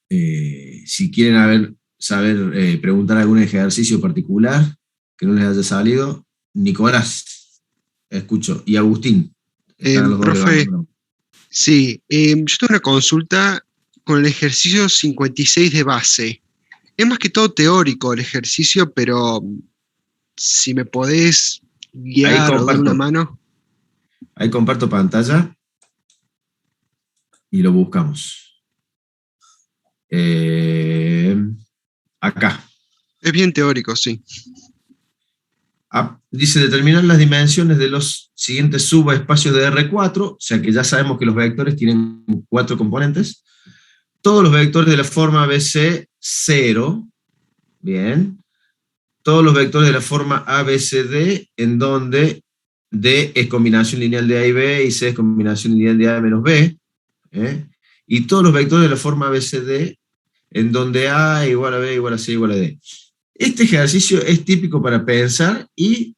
Si quieren preguntar algún ejercicio particular que no les haya salido, Nicolás, escucho, y Agustín, están los dos Profe, levantando. sí, yo tengo una consulta con el ejercicio 56 de base. Es más que todo teórico el ejercicio, pero si me podés Ahí guiar o dar una comparto, mano. ahí comparto pantalla y lo buscamos. Eh, Acá. Es bien teórico, sí. Dice determinar las dimensiones de los siguientes subespacios de R4, o sea que ya sabemos que los vectores tienen 4 componentes. Todos los vectores de la forma ABC0, bien. Todos los vectores de la forma ABCD, en donde D es combinación lineal de A y B, y C es combinación lineal de A menos B. ¿eh? Y todos los vectores de la forma ABCD, en donde A igual a B igual a C igual a D. Este ejercicio es típico para pensar y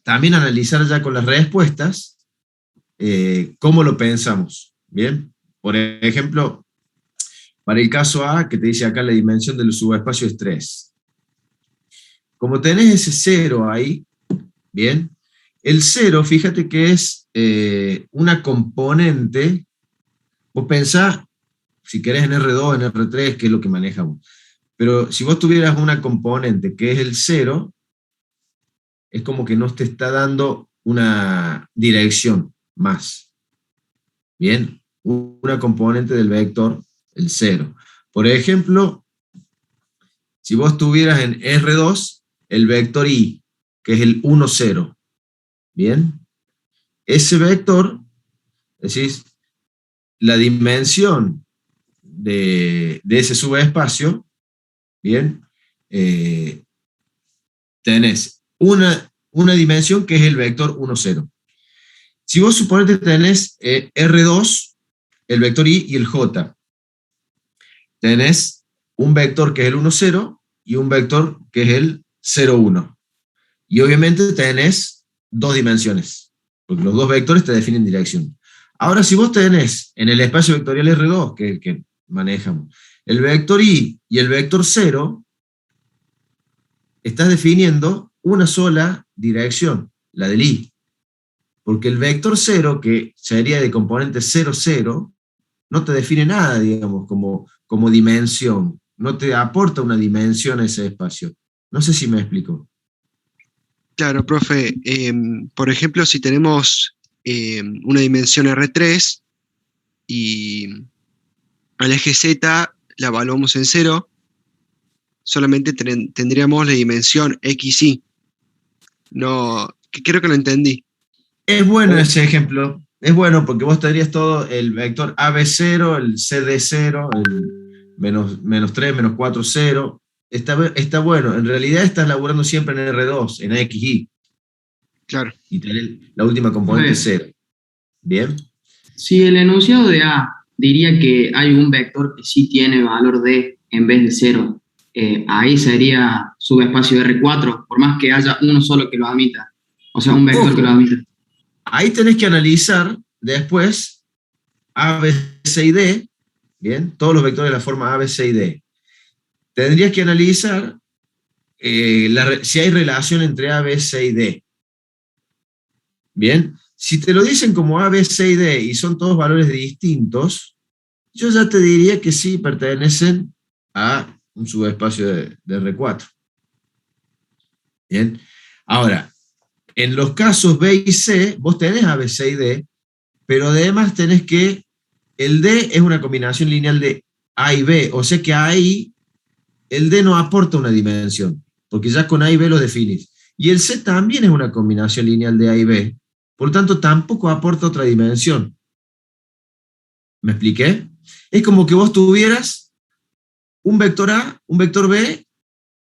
también analizar ya con las respuestas cómo lo pensamos. Bien, por ejemplo, para el caso A, que te dice acá la dimensión del subespacio es 3. Como tenés ese 0 ahí, bien, el 0, fíjate que es una componente. Vos pensás, si querés en R2, en R3, que es lo que manejamos. Pero si vos tuvieras una componente que es el 0, es como que no te está dando una dirección más. Bien, una componente del vector, el 0. Por ejemplo, si vos tuvieras en R2 el vector I, que es el 1, 0, bien, ese vector, decís, la dimensión de ese subespacio, bien, eh, tenés una dimensión que es el vector 1, 0. Si vos suponete que tenés R2, el vector I y el J, tenés un vector que es el 1, 0 y un vector que es el 0, 1. Y obviamente tenés dos dimensiones, porque los dos vectores te definen dirección. Ahora, si vos tenés en el espacio vectorial R2, que es el que manejamos, el vector I y el vector 0, estás definiendo una sola dirección, la del I. Porque el vector 0, que sería de componente 0, 0, no te define nada, digamos, como dimensión. No te aporta una dimensión a ese espacio. No sé si me explico. Claro, profe. Por ejemplo, si tenemos una dimensión R3 y al eje Z la evaluamos en cero, solamente tendríamos la dimensión XY. No, que creo que lo entendí. Es bueno O, ese ejemplo. Es bueno porque vos tendrías todo el vector AB0, el CD0, el menos 3, menos 4, 0. Está bueno. En realidad estás laburando siempre en R2, en XY. claro. Y tenés la última componente Profe, 0. ¿Bien? si el enunciado de A diría que hay un vector que sí tiene valor D en vez de cero, ahí sería subespacio R4, por más que haya uno solo que lo admita. O sea, un vector que lo Ojo, admita. ahí tenés que analizar después A, B, C y D. Bien, todos los vectores de la forma A, B, C y D. Tendrías que analizar si hay relación entre A, B, C y D. Bien, si te lo dicen como A, B, C y D y son todos valores distintos, yo ya te diría que sí pertenecen a un subespacio de R4. Bien, ahora, en los casos B y C, vos tenés A, B, C y D, pero además tenés que el D es una combinación lineal de A y B, o sea que ahí el D no aporta una dimensión, porque ya con A y B lo definís. Y el C también es una combinación lineal de A y B, por lo tanto tampoco aporta otra dimensión. ¿Me expliqué? Es como que vos tuvieras un vector A, un vector B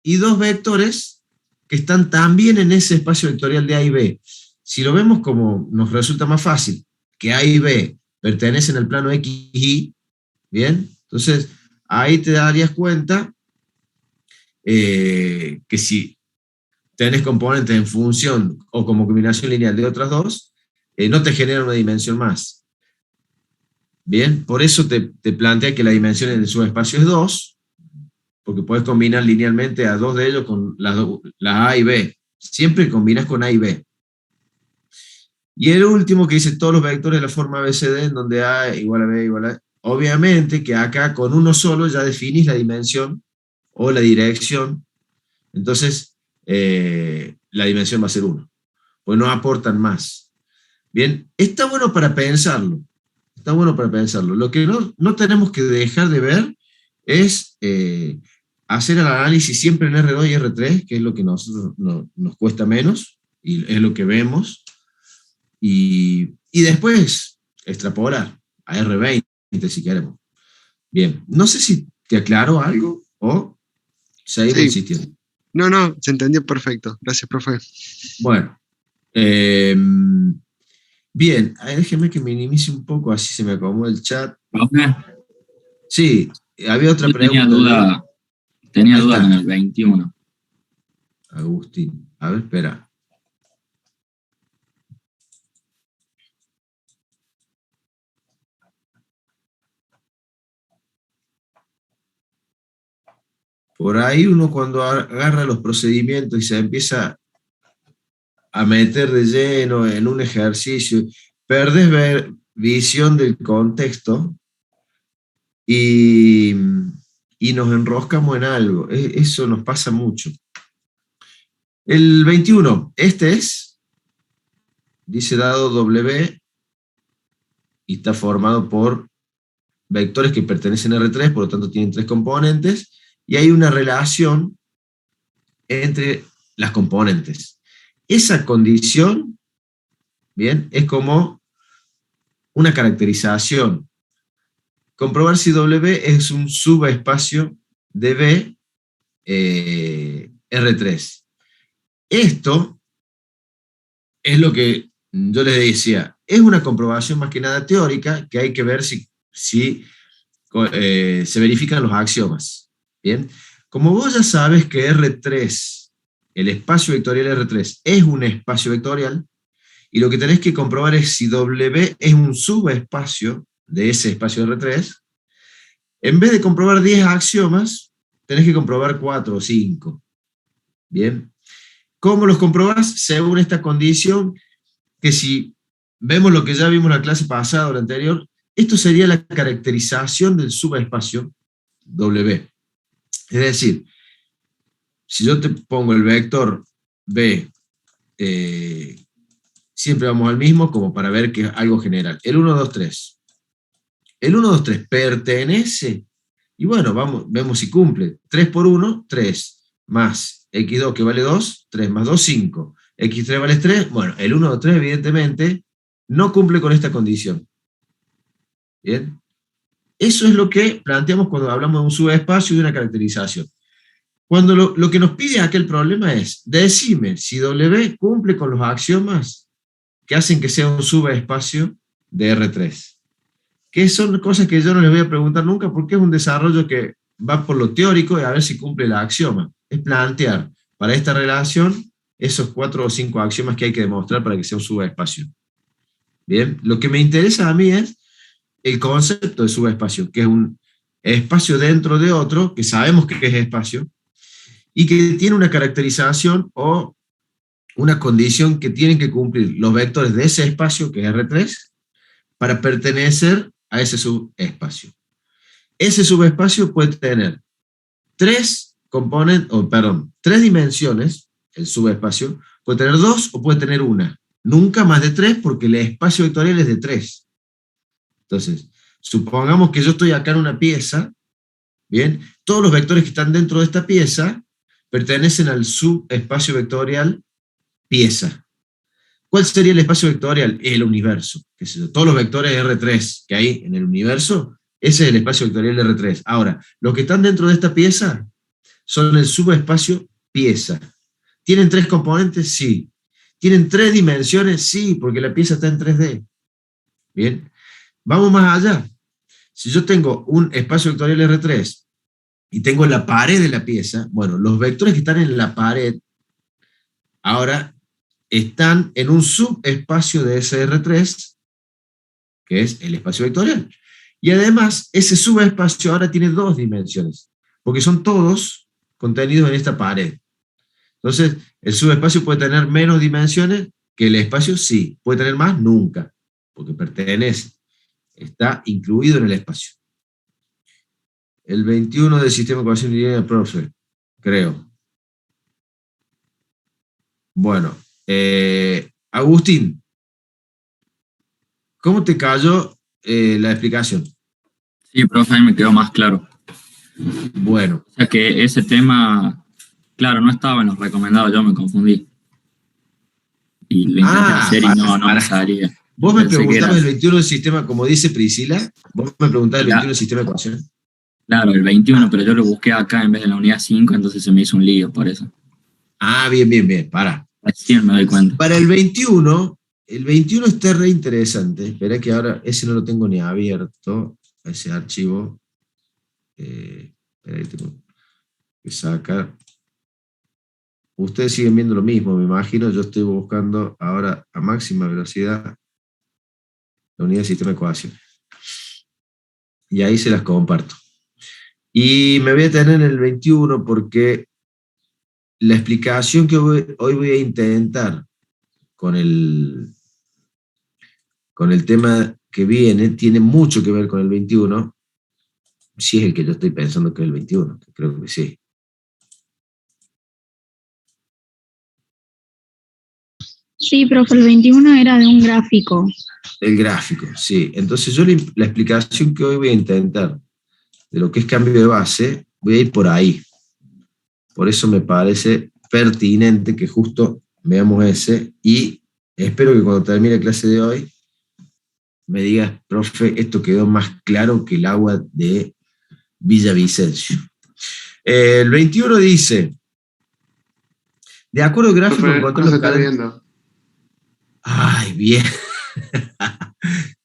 y dos vectores que están también en ese espacio vectorial de A y B. Si lo vemos como nos resulta más fácil, que A y B pertenecen al plano X y, ¿bien? Entonces, ahí te darías cuenta que si tenés componentes en función o como combinación lineal de otras dos, no te genera una dimensión más. Bien, por eso te plantea que la dimensión del subespacio es 2, porque puedes combinar linealmente a dos de ellos con las A y B. Siempre combinas con A y B. Y el último que dice todos los vectores de la forma ABCD, en donde A igual a B igual a... Obviamente que acá con uno solo ya definís la dimensión o la dirección, entonces la dimensión va a ser 1, pues no aportan más. Bien, está bueno para pensarlo, está bueno para pensarlo. Lo que no tenemos que dejar de ver es hacer el análisis siempre en R2 y R3, que es lo que nosotros nos cuesta menos, y es lo que vemos, y después extrapolar a R20 si queremos. Bien, no sé si te aclaro algo o seguimos Sí, insistiendo. no, se entendió perfecto. Gracias, profe. Bueno, bien, déjeme que minimice un poco, así se me acomodó el chat. Profe, Sí, había otra yo tenía pregunta. duda, tenía Ahí duda con está, el 21. Agustín. A ver, espera. Por ahí uno cuando agarra los procedimientos y se empieza a meter de lleno en un ejercicio, perdes visión del contexto y, y nos enroscamos en algo. Eso nos pasa mucho. El 21, este es, dice dado W y está formado por vectores que pertenecen a R3, por lo tanto tienen 3 componentes, y hay una relación entre las componentes. Esa condición, bien, es como una caracterización. Comprobar si W es un subespacio de B R3. Esto es lo que yo les decía, es una comprobación más que nada teórica, que hay que ver si se verifican los axiomas. Bien, como vos ya sabes que R3, el espacio vectorial R3, es un espacio vectorial, y lo que tenés que comprobar es si W es un subespacio de ese espacio R3, en vez de comprobar 10 axiomas, tenés que comprobar 4 o 5. Bien, ¿cómo los comprobás? Según esta condición, que si vemos lo que ya vimos en la clase pasada o la anterior, esto sería la caracterización del subespacio W. Es decir, si yo te pongo el vector B, siempre vamos al mismo, como para ver que es algo general. El 1, 2, 3. El 1, 2, 3 pertenece, y bueno, vemos si cumple. 3 por 1, 3, más x2 que vale 2, 3 más 2, 5. x3 vale 3, bueno, el 1, 2, 3 evidentemente no cumple con esta condición. Bien, eso es lo que planteamos cuando hablamos de un subespacio y de una caracterización. Cuando lo que nos pide aquel problema es, decime si W cumple con los axiomas que hacen que sea un subespacio de R3. Que son cosas que yo no les voy a preguntar nunca porque es un desarrollo que va por lo teórico y a ver si cumple el axioma. Es plantear para esta relación esos 4 o 5 axiomas que hay que demostrar para que sea un subespacio. Bien, lo que me interesa a mí es el concepto de subespacio, que es un espacio dentro de otro, que sabemos que es espacio, y que tiene una caracterización o una condición que tienen que cumplir los vectores de ese espacio, que es R3, para pertenecer a ese subespacio. Ese subespacio puede tener 3 dimensiones, el subespacio, puede tener 2 o puede tener 1. Nunca más de 3 porque el espacio vectorial es de 3. Entonces, supongamos que yo estoy acá en una pieza, bien, todos los vectores que están dentro de esta pieza pertenecen al subespacio vectorial pieza. ¿Cuál sería el espacio vectorial? El universo. Todos los vectores R3 que hay en el universo, ese es el espacio vectorial R3. Ahora, los que están dentro de esta pieza son el subespacio pieza. ¿Tienen 3 componentes? Sí. ¿Tienen 3 dimensiones? Sí, porque la pieza está en 3D. Bien. Vamos más allá. Si yo tengo un espacio vectorial R3 y tengo la pared de la pieza, bueno, los vectores que están en la pared ahora están en un subespacio de ese R3, que es el espacio vectorial. Y además, ese subespacio ahora tiene 2 dimensiones, porque son todos contenidos en esta pared. Entonces, el subespacio puede tener menos dimensiones que el espacio, sí. Puede tener más, nunca, porque pertenece, está incluido en el espacio. El 21 del sistema de ecuación lineal, profe, creo. Bueno, Agustín, ¿cómo te cayó la explicación? Sí, profe, ahí me quedó más claro. Bueno. O sea que ese tema, claro, no estaba en los recomendados, yo me confundí. Y lo intenté hacer y no me salía. Vos me preguntabas el 21 del sistema, como dice Priscila, vos me preguntabas el 21 del sistema de ecuación. Claro, el 21, pero yo lo busqué acá en vez de la unidad 5, entonces se me hizo un lío por eso. Ah, bien, para. Recién me doy cuenta. Para el 21 está re interesante. Espera que ahora ese no lo tengo ni abierto, ese archivo. Espera que tengo que sacar. Ustedes siguen viendo lo mismo, me imagino. Yo estoy buscando ahora a máxima velocidad la unidad de sistema de ecuaciones. Y ahí se las comparto. Y me voy a tener en el 21 porque la explicación que hoy voy a intentar con el tema que viene tiene mucho que ver con el 21, si es el que yo estoy pensando que es el 21, que creo que sí. Sí, profe, el 21 era de un gráfico. El gráfico, sí. Entonces yo la explicación que hoy voy a intentar de lo que es cambio de base, voy a ir por ahí. Por eso me parece pertinente que justo veamos ese, y espero que cuando termine la clase de hoy me digas, profe, esto quedó más claro que el agua de Villavicencio. El 21 dice, de acuerdo al gráfico... Profe, no se está viendo. Ay, bien.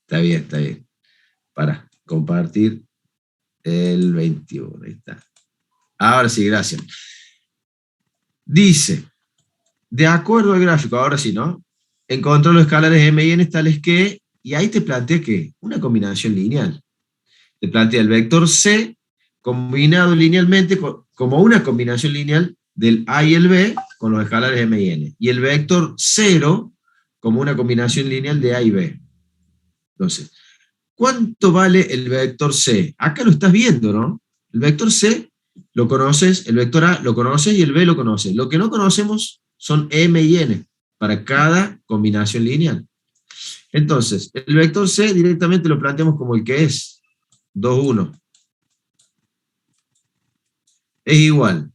Está bien. Para compartir el 21, ahí está. Ahora sí, gracias. Dice, de acuerdo al gráfico, ahora sí, ¿no? Encontró los escalares m y n tales que, y ahí te plantea que una combinación lineal. Te plantea el vector c combinado linealmente como una combinación lineal del a y el b con los escalares m y n. Y el vector 0 como una combinación lineal de a y b. Entonces, ¿cuánto vale el vector c? Acá lo estás viendo, ¿no? El vector c lo conoces, el vector a lo conoces y el b lo conoces. Lo que no conocemos son m y n para cada combinación lineal. Entonces, el vector c directamente lo planteamos como el que es, 2, 1. Es igual.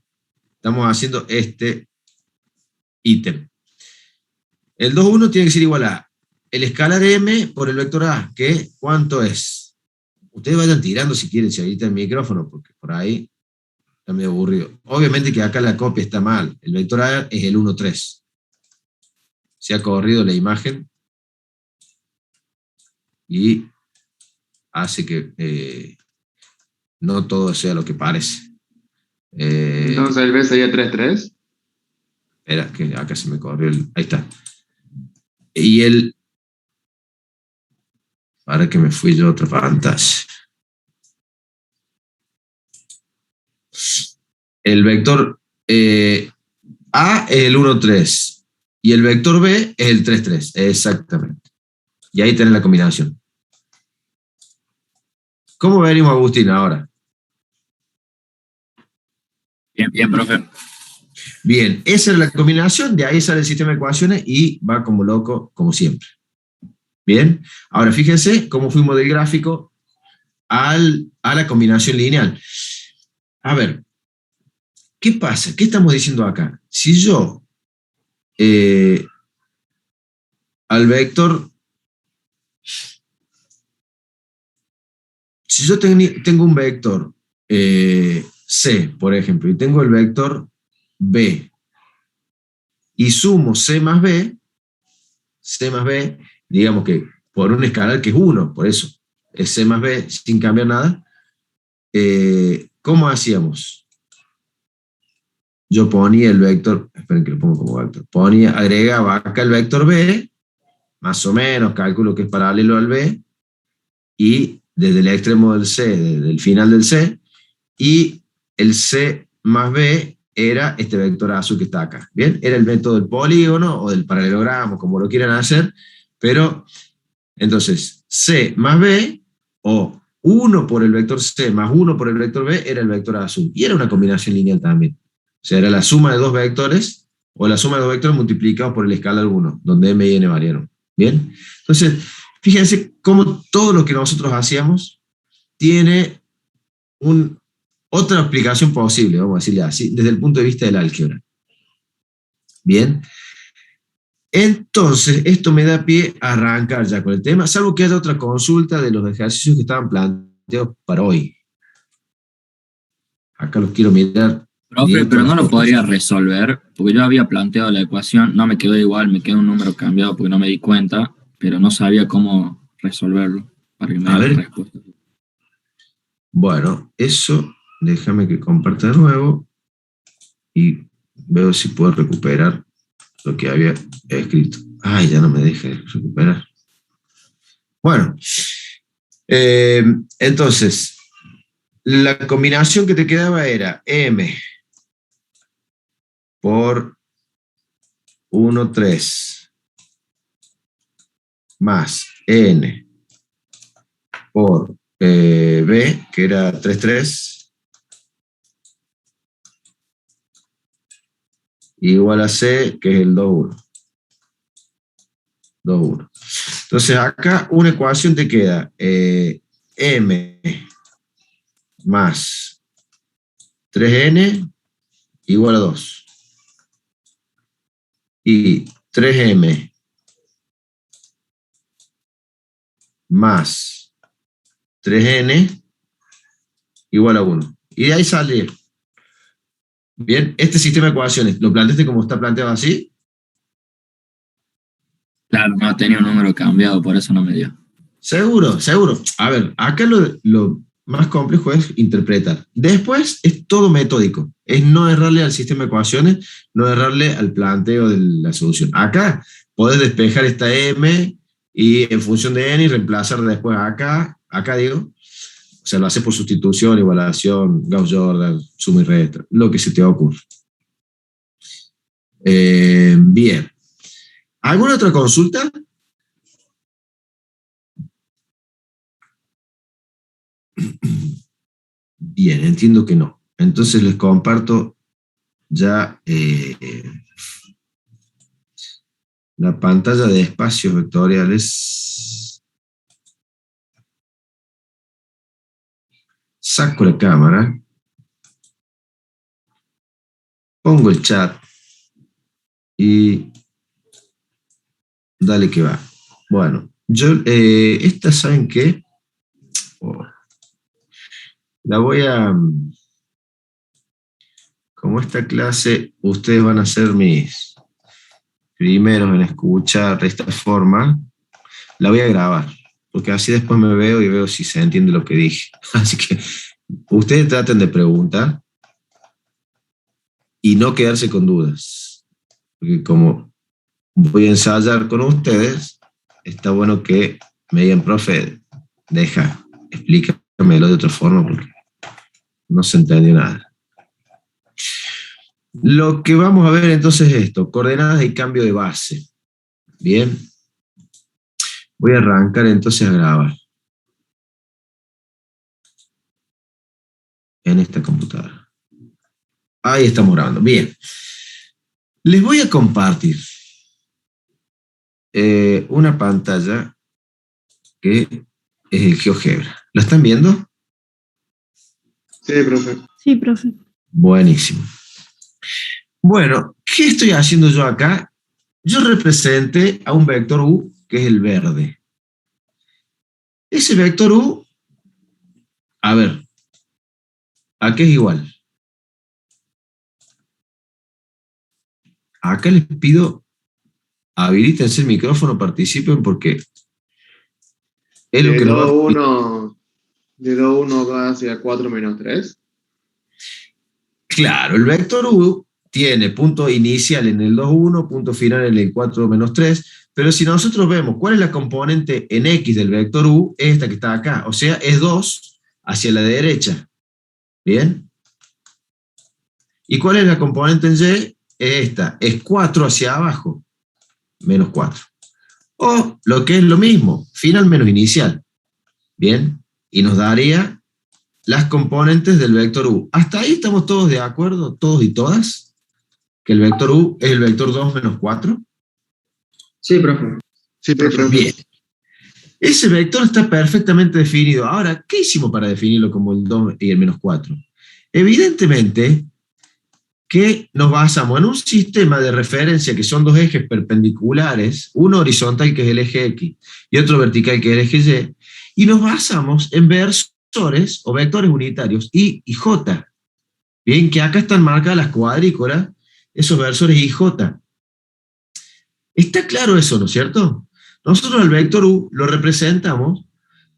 Estamos haciendo este ítem. El 2, 1 tiene que ser igual a el escalar m por el vector a, que ¿cuánto es? Ustedes vayan tirando si quieren, si ahorita el micrófono, porque por ahí está medio aburrido. Obviamente que acá la copia está mal. El vector a es el 1, 3. Se ha corrido la imagen y hace que no todo sea lo que parece. Entonces el B sería 3, 3. Espera, que acá se me corrió el... Ahí está. Y el... Ahora que me fui yo a otra pantalla. El vector A es el 1, 3. Y el vector B es el 3, 3. Exactamente. Y ahí tenés la combinación. ¿Cómo venimos, Agustín, ahora? Bien, profe. Bien, esa es la combinación, de ahí sale el sistema de ecuaciones y va como loco, como siempre. Bien, ahora fíjense cómo fuimos del gráfico a la combinación lineal. A ver, ¿qué pasa? ¿Qué estamos diciendo acá? Si yo al vector, si yo tengo un vector C, por ejemplo, y tengo el vector B, y sumo C más B, digamos que por un escalar que es 1, por eso es C más B sin cambiar nada, ¿cómo hacíamos? Yo ponía el vector, esperen que lo pongo como vector, agregaba acá el vector B, más o menos, calculo que es paralelo al B, y desde el extremo del C, desde el final del C, y el C más B era este vector azul que está acá. Bien, era el método del polígono o del paralelogramo, como lo quieran hacer, pero entonces C más B, o 1 por el vector C más 1 por el vector B, era el vector azul. Y era una combinación lineal también. O sea, era la suma de dos vectores, o la suma de dos vectores multiplicados por el escalar 1, donde M y N variaron. Bien, entonces, fíjense cómo todo lo que nosotros hacíamos tiene otra aplicación posible, vamos a decirle así, desde el punto de vista del álgebra. Bien, entonces esto me da pie a arrancar ya con el tema, salvo que haya otra consulta de los ejercicios que estaban planteados para hoy. Acá los quiero mirar. Profe, pero no lo podría resolver, porque yo había planteado la ecuación, no me quedó igual, me quedó un número cambiado porque no me di cuenta, pero no sabía cómo resolverlo para que me den la respuesta. Bueno, eso, déjame que comparta de nuevo y veo si puedo recuperar lo que había escrito. Ay, ya no me deja recuperar. Bueno, entonces, la combinación que te quedaba era M por 1, 3 más N por B, que era 3, 3, igual a C, que es el 2, 1. 2, 1. Entonces acá una ecuación te queda M más 3N igual a 2. Y 3M más 3N igual a 1. Y de ahí sale. Bien, este sistema de ecuaciones, ¿lo planteaste como está planteado así? Claro, no tenía un número cambiado, por eso no me dio. Seguro, seguro. A ver, acá lo más complejo es interpretar. Después es todo metódico. Es no errarle al sistema de ecuaciones, no errarle al planteo de la solución. Acá podés despejar esta M y en función de N y reemplazar después acá digo. O sea, lo haces por sustitución, igualación, Gauss-Jordan, suma y resta, lo que se te ocurra. Bien. ¿Alguna otra consulta? Bien, entiendo que no. Entonces les comparto ya la pantalla de espacios vectoriales. Saco la cámara. Pongo el chat. Y dale que va. Bueno, yo, esta, ¿saben qué? Oh, la voy a... Como esta clase, ustedes van a ser mis primeros en escuchar de esta forma, la voy a grabar, porque así después me veo y veo si se entiende lo que dije. Así que ustedes traten de preguntar y no quedarse con dudas, porque como voy a ensayar con ustedes, está bueno que me digan, profe, explícamelo de otra forma, porque no se entendió nada. Lo que vamos a ver entonces es esto, coordenadas y cambio de base. Bien. Voy a arrancar entonces a grabar. En esta computadora. Ahí estamos grabando. Bien. Les voy a compartir una pantalla que es el GeoGebra. ¿La están viendo? Sí, profe. Sí, profe. Buenísimo. Bueno, ¿qué estoy haciendo yo acá? Yo representé a un vector U, que es el verde. Ese vector U, a ver, ¿a qué es igual? Acá les pido, habilitense el micrófono, participen, porque es lo que nos va... De 2, 1 va hacia 4 menos 3. Claro, el vector U tiene punto inicial en el 2, 1, punto final en el 4, menos 3, pero si nosotros vemos cuál es la componente en X del vector U, es esta que está acá, o sea, es 2 hacia la derecha, ¿bien? ¿Y cuál es la componente en Y? Es esta, es 4 hacia abajo, menos 4. O lo que es lo mismo, final menos inicial, ¿bien? Y nos daría las componentes del vector U. ¿Hasta ahí estamos todos de acuerdo, todos y todas? ¿Que el vector U es el vector 2 menos 4? Sí, profe. Sí, profe. Bien. Ese vector está perfectamente definido. Ahora, ¿qué hicimos para definirlo como el 2 y el menos 4? Evidentemente que nos basamos en un sistema de referencia que son dos ejes perpendiculares, uno horizontal que es el eje X y otro vertical que es el eje Y, y nos basamos en versores o vectores unitarios I y J. Bien, que acá están marcadas las cuadrículas, esos versores I y J. Está claro eso, ¿no es cierto? Nosotros el vector U lo representamos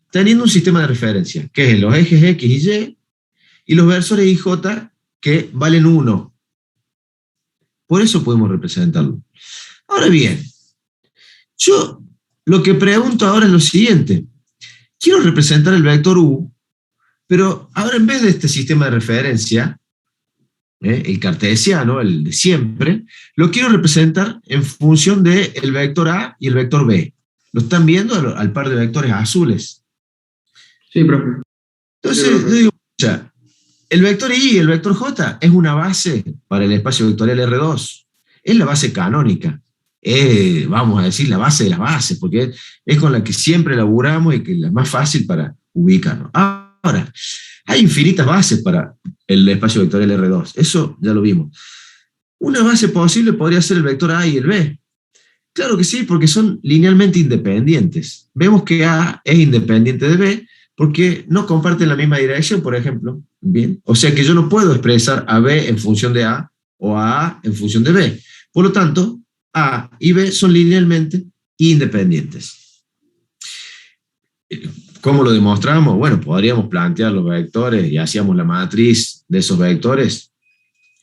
teniendo un sistema de referencia, que es los ejes X y los versores I y J que valen 1. Por eso podemos representarlo. Ahora bien, yo lo que pregunto ahora es lo siguiente. Quiero representar el vector U, pero ahora en vez de este sistema de referencia, el cartesiano, el de siempre, lo quiero representar en función del vector A y el vector B. ¿Lo están viendo al par de vectores azules? Sí, profe. Entonces, Sí, profe. yo digo, escucha, el vector I y el vector J es una base para el espacio vectorial R2. Es la base canónica. Vamos a decir, la base de las bases, porque es con la que siempre laburamos y que es la más fácil para ubicarnos. Ahora, hay infinitas bases para el espacio vectorial R2. Eso ya lo vimos. Una base posible podría ser el vector A y el B. Claro que sí, porque son linealmente independientes. Vemos que A es independiente de B porque no comparten la misma dirección, por ejemplo. Bien. O sea que yo no puedo expresar a B en función de A o a A en función de B. Por lo tanto, A y B son linealmente independientes. ¿Cómo lo demostramos? Bueno, podríamos plantear los vectores y hacíamos la matriz de esos vectores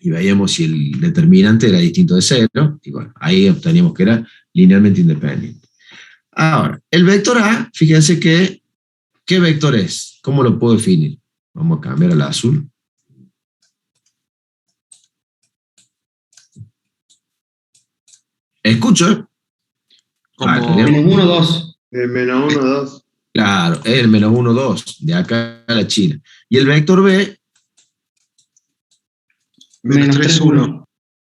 y veíamos si el determinante era distinto de 0, y bueno, ahí obteníamos que era linealmente independiente. Ahora, el vector A, fíjense que, ¿qué vector es? ¿Cómo lo puedo definir? Vamos a cambiar al azul. ¿Escucho? Como Menos 1, 2. menos 1, 2. Claro, es el menos 1, 2, de acá a la China. Y el vector B, Menos 3, 1.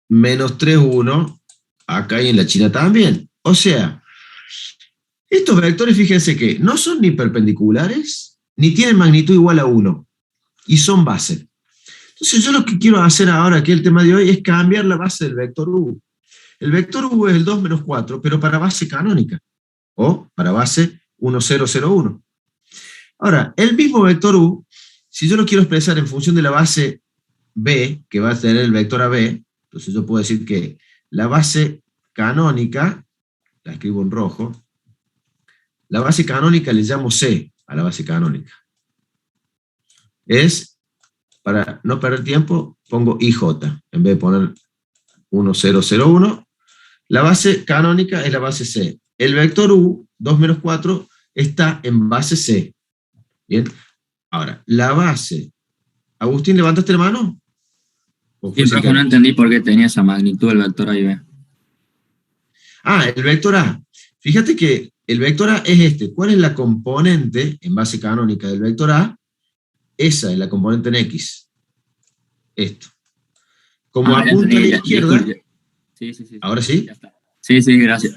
menos 3, 1, acá y en la China también. O sea, estos vectores, fíjense que no son ni perpendiculares, ni tienen magnitud igual a 1, y son base. Entonces yo lo que quiero hacer ahora, que es el tema de hoy, es cambiar la base del vector U. El vector U es el 2 menos 4, pero para base canónica, o para base 1, 0, 0, 1. Ahora, el mismo vector U, si yo lo quiero expresar en función de la base B, que va a tener el vector AB, entonces yo puedo decir que la base canónica, la escribo en rojo, la base canónica le llamo C a la base canónica. Es, para no perder tiempo, pongo IJ, en vez de poner 1, 0, 0, 1, la base canónica es la base C. El vector U, 2 menos 4, está en base C. Bien. Ahora, la base. Agustín, ¿levantaste la mano? Sí, profe, no entendí por qué tenía esa magnitud el vector A y B. Ah, el vector A. Fíjate que el vector A es este. ¿Cuál es la componente en base canónica del vector A? Esa es la componente en X. Esto. Como apunta a la izquierda. Disculpe. Sí. ¿Ahora sí? Ya está. Sí, gracias.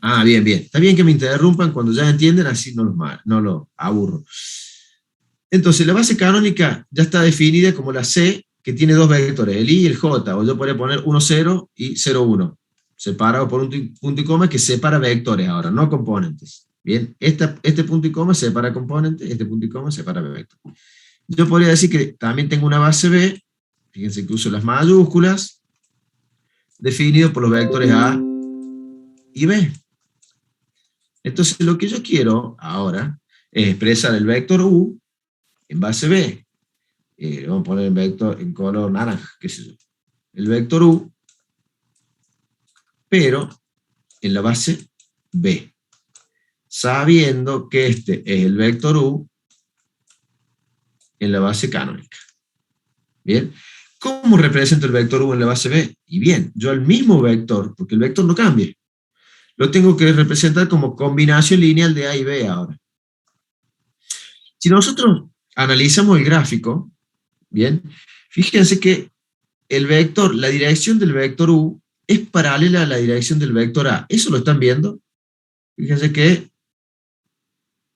Ah, bien. Está bien que me interrumpan cuando ya entienden, así no los aburro. Entonces, la base canónica ya está definida como la C, que tiene dos vectores, el I y el J, o yo podría poner 1, 0 y 0, 1, separado por un punto y coma que separa vectores ahora, no componentes. Bien, este punto y coma separa componentes, este punto y coma separa vectores. Yo podría decir que también tengo una base B, fíjense que uso las mayúsculas, definido por los vectores A y B. Entonces, lo que yo quiero ahora es expresar el vector U en base B. Vamos a poner el vector en color naranja, qué sé yo. el vector U, pero en la base B, sabiendo que este es el vector U en la base canónica. Bien, ¿cómo represento el vector U en la base B? Y bien, yo el mismo vector, porque el vector no cambia, lo tengo que representar como combinación lineal de A y B ahora. Si nosotros analizamos el gráfico, bien, fíjense que el vector, la dirección del vector U es paralela a la dirección del vector A. ¿Eso lo están viendo? Fíjense que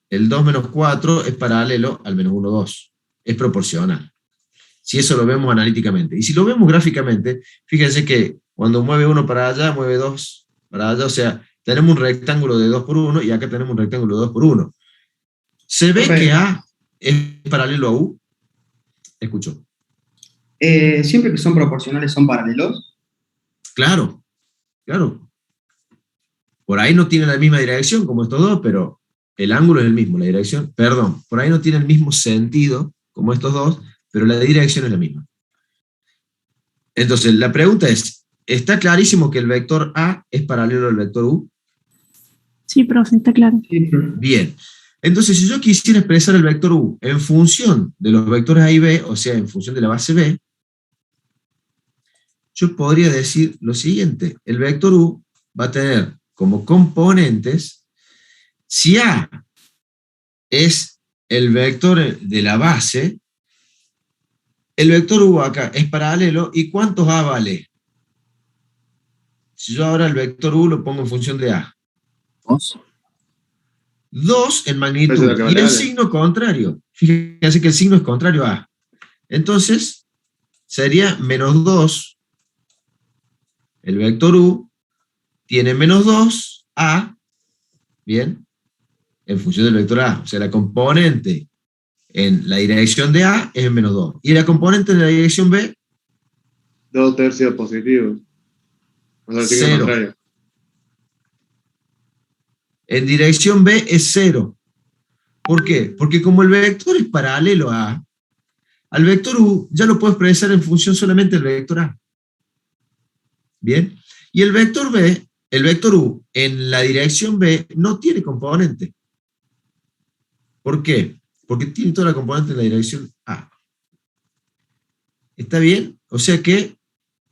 el 2 menos 4 es paralelo al menos 1, 2. Es proporcional. Si eso lo vemos analíticamente. Y si lo vemos gráficamente, fíjense que cuando mueve uno para allá, mueve 2 para allá. O sea, tenemos un rectángulo de 2 por 1 y acá tenemos un rectángulo de 2 por 1. ¿Se ve que A es paralelo a U? Escucho. Siempre que son proporcionales son paralelos. Claro, claro. Por ahí no tienen la misma dirección como estos dos, pero el ángulo es el mismo, la dirección, perdón, por ahí no tiene el mismo sentido como estos dos, pero la dirección es la misma. Entonces, la pregunta es, ¿está clarísimo que el vector A es paralelo al vector U? Sí, profe, está claro. Bien. Entonces, si yo quisiera expresar el vector U en función de los vectores A y B, o sea, en función de la base B, yo podría decir lo siguiente. El vector U va a tener como componentes, si A es el vector de la base, el vector U acá es paralelo, ¿y cuántos A vale? Si yo ahora el vector U lo pongo en función de A. 2. 2 en magnitud, y el signo contrario. Fíjense que el signo es contrario a A. Entonces, sería menos 2. El vector U tiene menos 2 A, bien, en función del vector A. O sea, la componente en la dirección de A es menos 2. Y la componente en la dirección B, 2 tercios positivos. O sea, el signo 0. contrario. En dirección B es 0. ¿Por qué? Porque como el vector es paralelo a A, al vector U ya lo puedo expresar en función solamente del vector A. Bien. Y el vector B, el vector U, en la dirección B no tiene componente. ¿Por qué? Porque tiene toda la componente en la dirección A. ¿Está bien? O sea que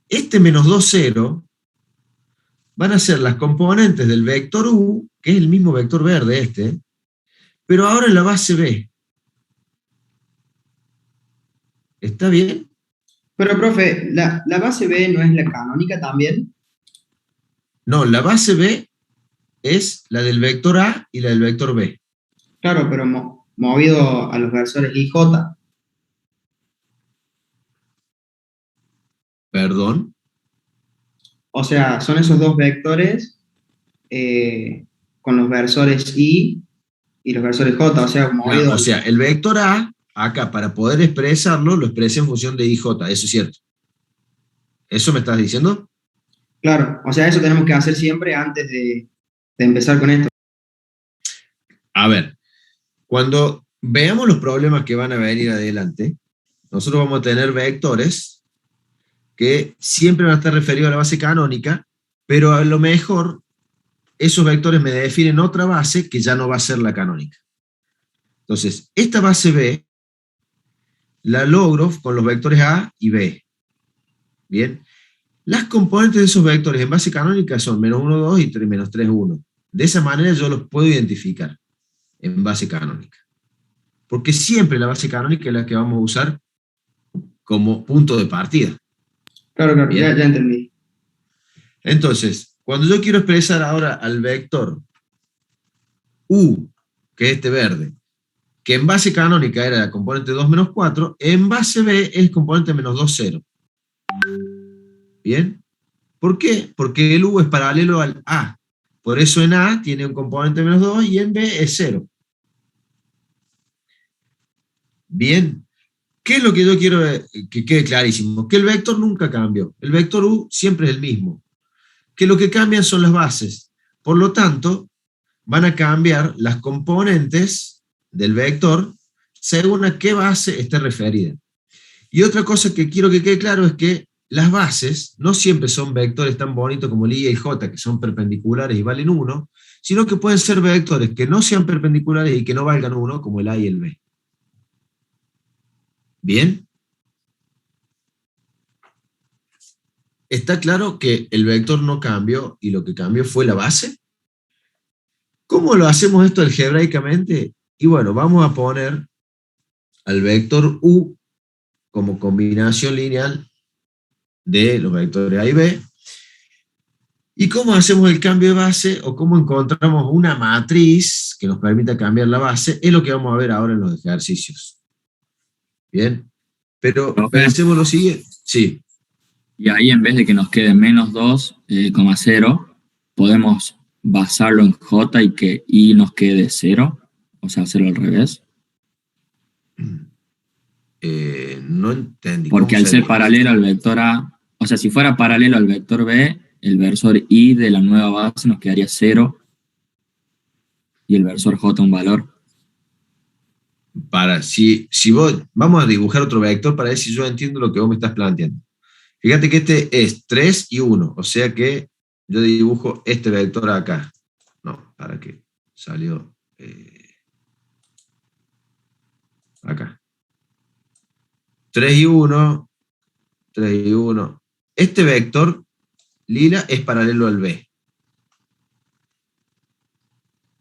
este menos 2, 0, van a ser las componentes del vector U, que es el mismo vector verde este, pero ahora en la base B. ¿Está bien? Pero, profe, ¿la base B no es la canónica también? No, la base B es la del vector A y la del vector B. Claro, pero movido a los versores I, J. ¿Perdón? O sea, son esos dos vectores con los versores I y los versores J, o sea, movido. Claro, o sea, el vector A, acá, para poder expresarlo, lo expresé en función de IJ, eso es cierto. ¿Eso me estás diciendo? Claro, o sea, eso tenemos que hacer siempre antes de empezar con esto. A ver, cuando veamos los problemas que van a venir adelante, nosotros vamos a tener vectores que siempre van a estar referidos a la base canónica, pero a lo mejor esos vectores me definen otra base que ya no va a ser la canónica. Entonces, esta base B la logro con los vectores A y B. Bien. Las componentes de esos vectores en base canónica son menos 1, 2 y menos 3, 1. De esa manera yo los puedo identificar en base canónica. Porque siempre la base canónica es la que vamos a usar como punto de partida. Claro, ya entendí. Entonces, cuando yo quiero expresar ahora al vector U, que es este verde, que en base canónica era la componente 2 menos 4, en base B es componente menos 2, 0. ¿Bien? ¿Por qué? Porque el U es paralelo al A. Por eso en A tiene un componente menos 2 y en B es 0. Bien. ¿Qué es lo que yo quiero que quede clarísimo? Que el vector nunca cambió. El vector U siempre es el mismo. Que lo que cambian son las bases. Por lo tanto, van a cambiar las componentes del vector según a qué base esté referida. Y otra cosa que quiero que quede claro es que las bases no siempre son vectores tan bonitos como el I y el J, que son perpendiculares y valen 1, sino que pueden ser vectores que no sean perpendiculares y que no valgan 1, como el A y el B. ¿Bien? Está claro que el vector no cambió y lo que cambió fue la base. ¿Cómo lo hacemos esto algebraicamente? Y bueno, vamos a poner al vector U como combinación lineal de los vectores A y B. ¿Y cómo hacemos el cambio de base o cómo encontramos una matriz que nos permita cambiar la base? Es lo que vamos a ver ahora en los ejercicios. ¿Bien? Pero pensemos lo siguiente. Sí. Y ahí en vez de que nos quede menos 2,0, podemos basarlo en J y que I nos quede 0, o sea, hacerlo al revés. No entendí. Porque al ser paralelo al vector A, o sea, si fuera paralelo al vector B, el versor I de la nueva base nos quedaría 0 y el versor J un valor. Si vos, vamos a dibujar otro vector para ver si yo entiendo lo que vos me estás planteando. Fíjate que este es 3 y 1, o sea que yo dibujo este vector acá. No, para que salió acá. 3 y 1, 3 y 1. Este vector lila es paralelo al B.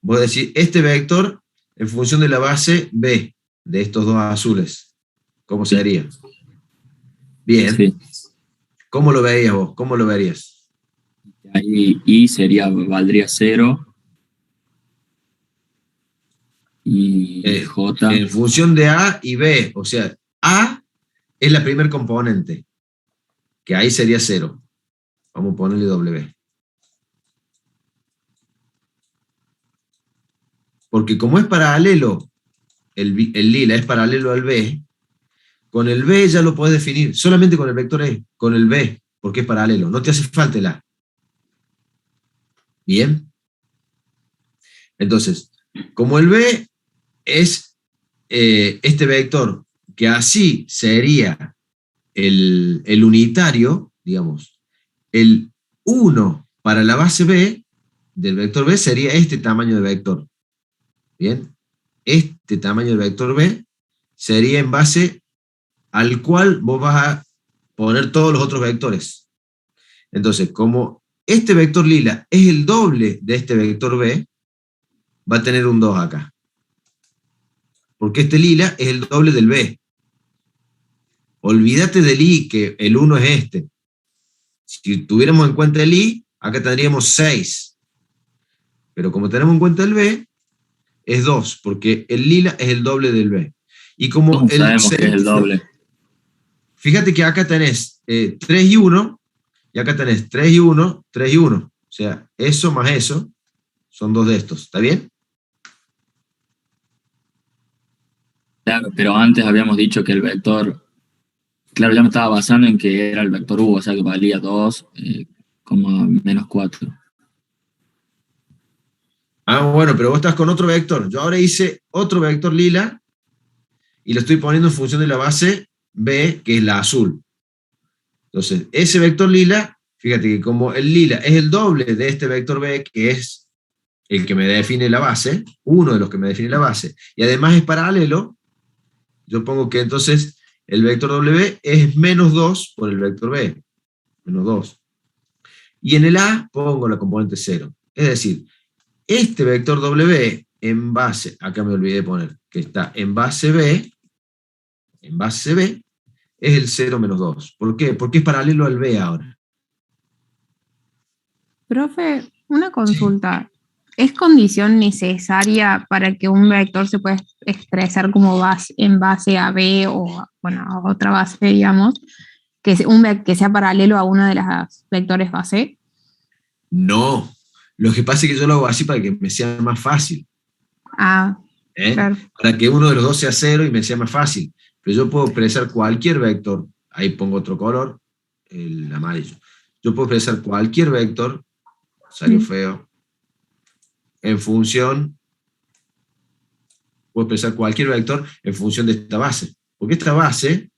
Voy a decir, este vector en función de la base B, de estos dos azules, ¿cómo sería? Bien. Sí. ¿Cómo lo veías vos? ¿Cómo lo verías? Ahí I valdría 0 y J. En función de A y B, o sea, A es la primer componente, que ahí sería 0. Vamos a ponerle W. Porque como es paralelo, el lila es paralelo al B, con el B ya lo podés definir, solamente con el vector E, con el B, porque es paralelo, no te hace falta el A. ¿Bien? Entonces, como el B es este vector, que así sería el unitario, digamos, el 1 para la base B del vector B sería este tamaño de vector. ¿Bien? Este tamaño de vector B sería en base al cual vos vas a poner todos los otros vectores. Entonces, como este vector lila es el doble de este vector B, va a tener un 2 acá. Porque este lila es el doble del B. Olvídate del I, que el 1 es este. Si tuviéramos en cuenta el I, acá tendríamos 6. Pero como tenemos en cuenta el B, es 2, porque el lila es el doble del B. Y como ¿Cómo sabemos que es el doble? Fíjate que acá tenés 3 y 1, y acá tenés 3 y 1, 3 y 1. O sea, eso más eso son 2 de estos. ¿Está bien? Claro, pero antes habíamos dicho que el vector, claro, ya me estaba basando en que era el vector U, o sea que valía 2, menos 4. Ah, bueno, pero vos estás con otro vector. Yo ahora hice otro vector lila y lo estoy poniendo en función de la base B, que es la azul. Entonces, ese vector lila, fíjate que como el lila es el doble de este vector B, que es el que me define la base, uno de los que me define la base, y además es paralelo, yo pongo que entonces el vector W es menos 2 por el vector B, menos 2. Y en el A pongo la componente 0. Es decir, este vector W en base, acá me olvidé de poner, que está en base B, es el 0 menos 2. ¿Por qué? Porque es paralelo al B ahora. Profe, una consulta. ¿Es condición necesaria para que un vector se pueda expresar como base, en base a B o bueno, a otra base, digamos, que sea paralelo a una de las vectores base? No. Lo que pasa es que yo lo hago así para que me sea más fácil. Ah, claro. Para que uno de los dos sea 0 y me sea más fácil. Pero yo puedo expresar cualquier vector, ahí pongo otro color, el amarillo. Yo puedo expresar cualquier vector, salió feo, en función, puedo expresar cualquier vector en función de esta base. Porque esta base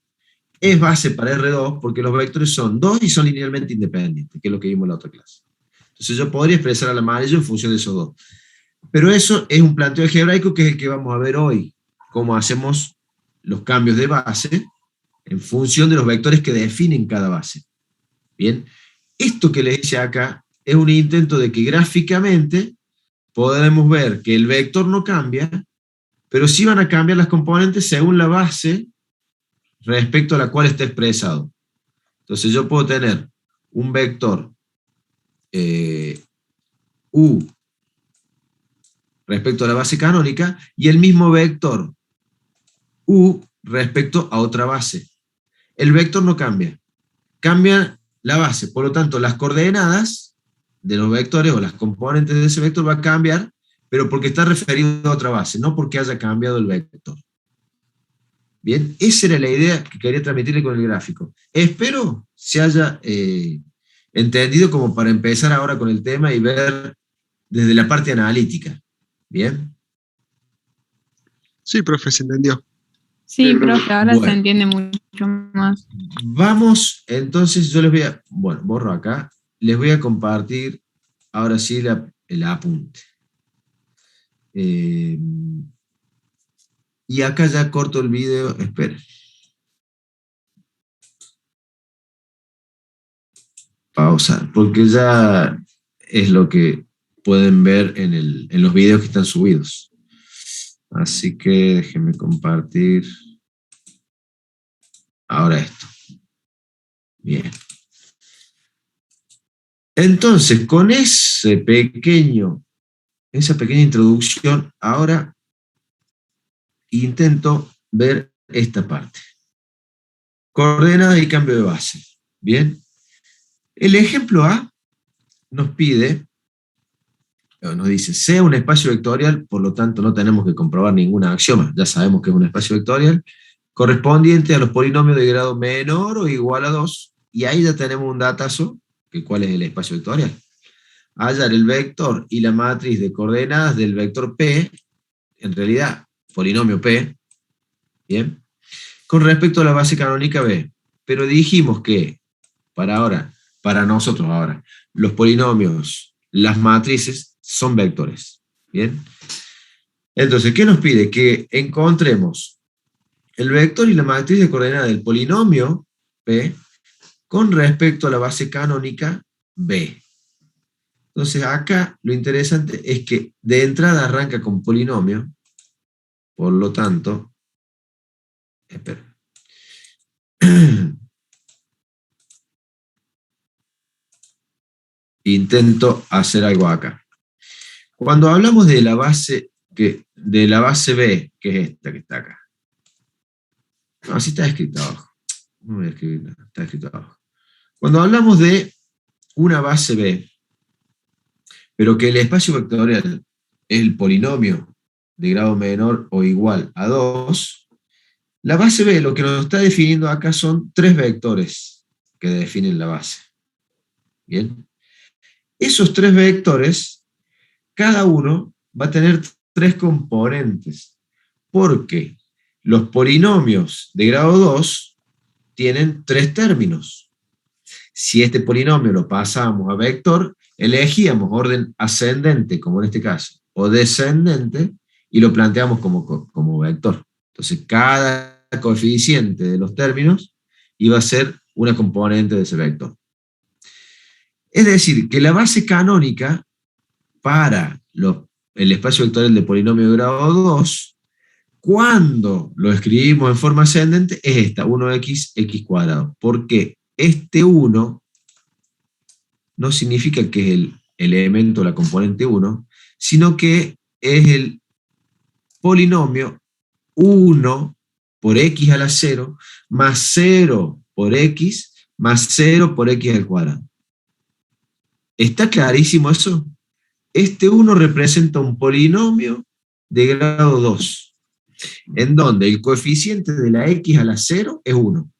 es base para R2 porque los vectores son 2 y son linealmente independientes, que es lo que vimos en la otra clase. Entonces yo podría expresar al amarillo en función de esos dos. Pero eso es un planteo algebraico que es el que vamos a ver hoy, cómo hacemos los cambios de base en función de los vectores que definen cada base. Bien, esto que les hice acá es un intento de que gráficamente podemos ver que el vector no cambia, pero sí van a cambiar las componentes según la base respecto a la cual está expresado. Entonces yo puedo tener un vector U respecto a la base canónica y el mismo vector U respecto a otra base. El vector no cambia, cambia la base, por lo tanto las coordenadas de los vectores o las componentes de ese vector va a cambiar, pero porque está referido a otra base, no porque haya cambiado el vector. Bien, esa era la idea que quería transmitirle con el gráfico. Espero se haya entendido como para empezar ahora con el tema y ver desde la parte analítica. ¿Bien? Sí, profe, se entendió. Sí, profe, ahora Bueno. se entiende mucho más. Vamos, entonces yo les voy a, bueno, borro acá, les voy a compartir ahora sí el apunte. Y acá ya corto el video, esperen. Pausar, porque ya es lo que pueden ver en los videos que están subidos. Así que déjenme compartir ahora esto. Bien. Entonces, con esa pequeña introducción, ahora intento ver esta parte. Coordenadas y cambio de base. Bien. El ejemplo A nos dice, sea un espacio vectorial, por lo tanto no tenemos que comprobar ningún axioma, ya sabemos que es un espacio vectorial, correspondiente a los polinomios de grado menor o igual a 2, y ahí ya tenemos un datazo, que cuál es el espacio vectorial. Hallar el vector y la matriz de coordenadas del vector P, en realidad, polinomio P, bien, con respecto a la base canónica B. Pero dijimos que, para nosotros ahora, los polinomios, las matrices, son vectores, ¿bien? Entonces, ¿qué nos pide? Que encontremos el vector y la matriz de coordenadas del polinomio P con respecto a la base canónica B. Entonces, acá lo interesante es que de entrada arranca con polinomio, por lo tanto, espera. Intento hacer algo acá. Cuando hablamos de la base B, que es esta que está acá. No, así está escrito abajo. No voy a escribir nada, está escrito abajo. Cuando hablamos de una base B, pero que el espacio vectorial es el polinomio de grado menor o igual a 2, la base B lo que nos está definiendo acá son 3 vectores que definen la base. Bien. Esos 3 vectores, cada uno va a tener 3 componentes, porque los polinomios de grado 2 tienen 3 términos. Si este polinomio lo pasamos a vector, elegíamos orden ascendente, como en este caso, o descendente, y lo planteamos como vector. Entonces, cada coeficiente de los términos iba a ser una componente de ese vector. Es decir, que la base canónica para el espacio vectorial de polinomio de grado 2, cuando lo escribimos en forma ascendente, es esta, 1x, x cuadrado. Porque este 1 no significa que es el elemento, la componente 1, sino que es el polinomio 1 por x a la 0, más 0 por x, más 0 por x al cuadrado. ¿Está clarísimo eso? Este 1 representa un polinomio de grado 2, en donde el coeficiente de la x a la 0 es 1.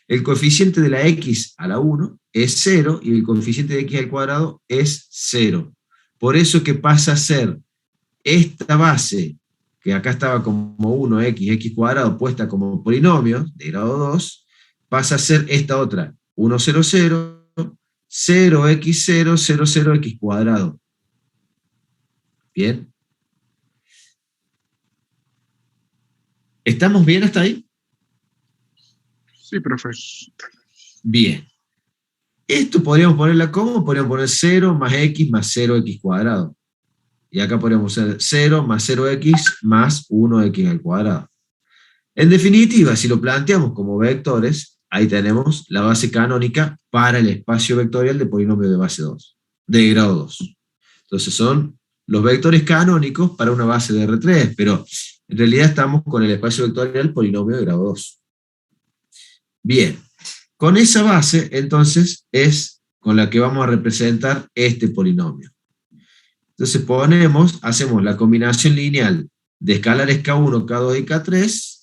El coeficiente de la x a la 1 es 0 y el coeficiente de x al cuadrado es 0. Por eso que pasa a ser esta base, que acá estaba como 1x, x cuadrado, puesta como polinomio de grado 2, pasa a ser esta otra, 1, 0, 0, 0x0, 0, 0x cuadrado. Bien. ¿Estamos bien hasta ahí? Sí, profe. Bien. Esto podríamos ponerla como, podríamos poner 0 más x más 0x cuadrado. Y acá podríamos hacer 0 más 0x más 1x al cuadrado. En definitiva, si lo planteamos como vectores, ahí tenemos la base canónica para el espacio vectorial de polinomio de base 2, de grado 2. Entonces son los vectores canónicos para una base de R3, pero en realidad estamos con el espacio vectorial polinomio de grado 2. Bien, con esa base, entonces, es con la que vamos a representar este polinomio. Entonces hacemos la combinación lineal de escalares K1, K2 y K3,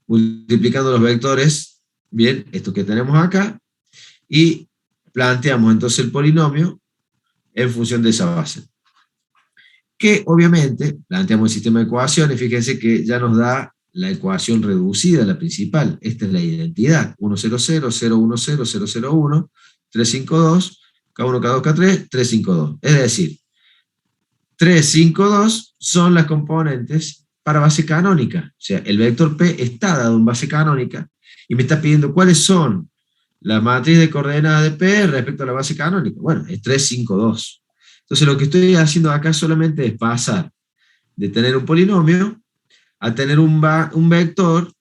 multiplicando los vectores, bien, esto que tenemos acá, y planteamos entonces el polinomio en función de esa base. Que obviamente planteamos el sistema de ecuaciones, fíjense que ya nos da la ecuación reducida, la principal. Esta es la identidad, 1, 0, 0, 0, 1, 0, 0, 0, 1, 3, 5, 2, K1, K2, K3, 3, 5, 2. Es decir, 3, 5, 2 son las componentes para base canónica. O sea, el vector P está dado en base canónica y me está pidiendo cuáles son la matriz de coordenadas de P respecto a la base canónica. Bueno, es 3, 5, 2. Entonces lo que estoy haciendo acá solamente es pasar de tener un polinomio a tener un vector,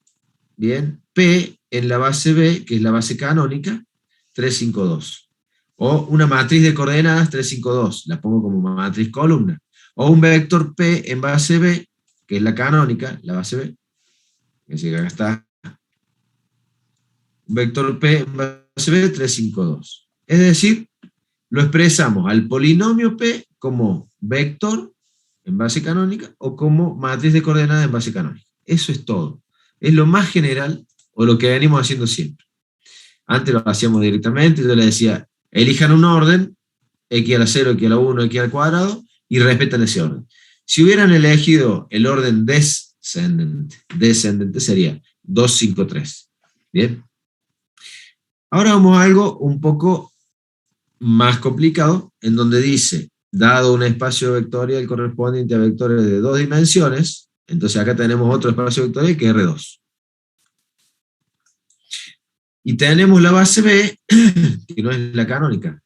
bien, P en la base B, que es la base canónica, 3, 5, 2. O una matriz de coordenadas 3, 5, 2, la pongo como matriz columna. O un vector P en base B, que es la canónica, la base B. Es decir, acá está. Un vector P en base B, 3, 5, 2. Es decir, lo expresamos al polinomio P como vector en base canónica o como matriz de coordenadas en base canónica. Eso es todo. Es lo más general o lo que venimos haciendo siempre. Antes lo hacíamos directamente, yo le decía, elijan un orden, x a la 0, x a la 1, x al cuadrado, y respetan ese orden. Si hubieran elegido el orden descendente sería 2, 5, 3. ¿Bien? Ahora vamos a algo un poco más complicado, en donde dice, dado un espacio vectorial correspondiente a vectores de 2 dimensiones, entonces acá tenemos otro espacio vectorial que es R2. Y tenemos la base B, que no es la canónica.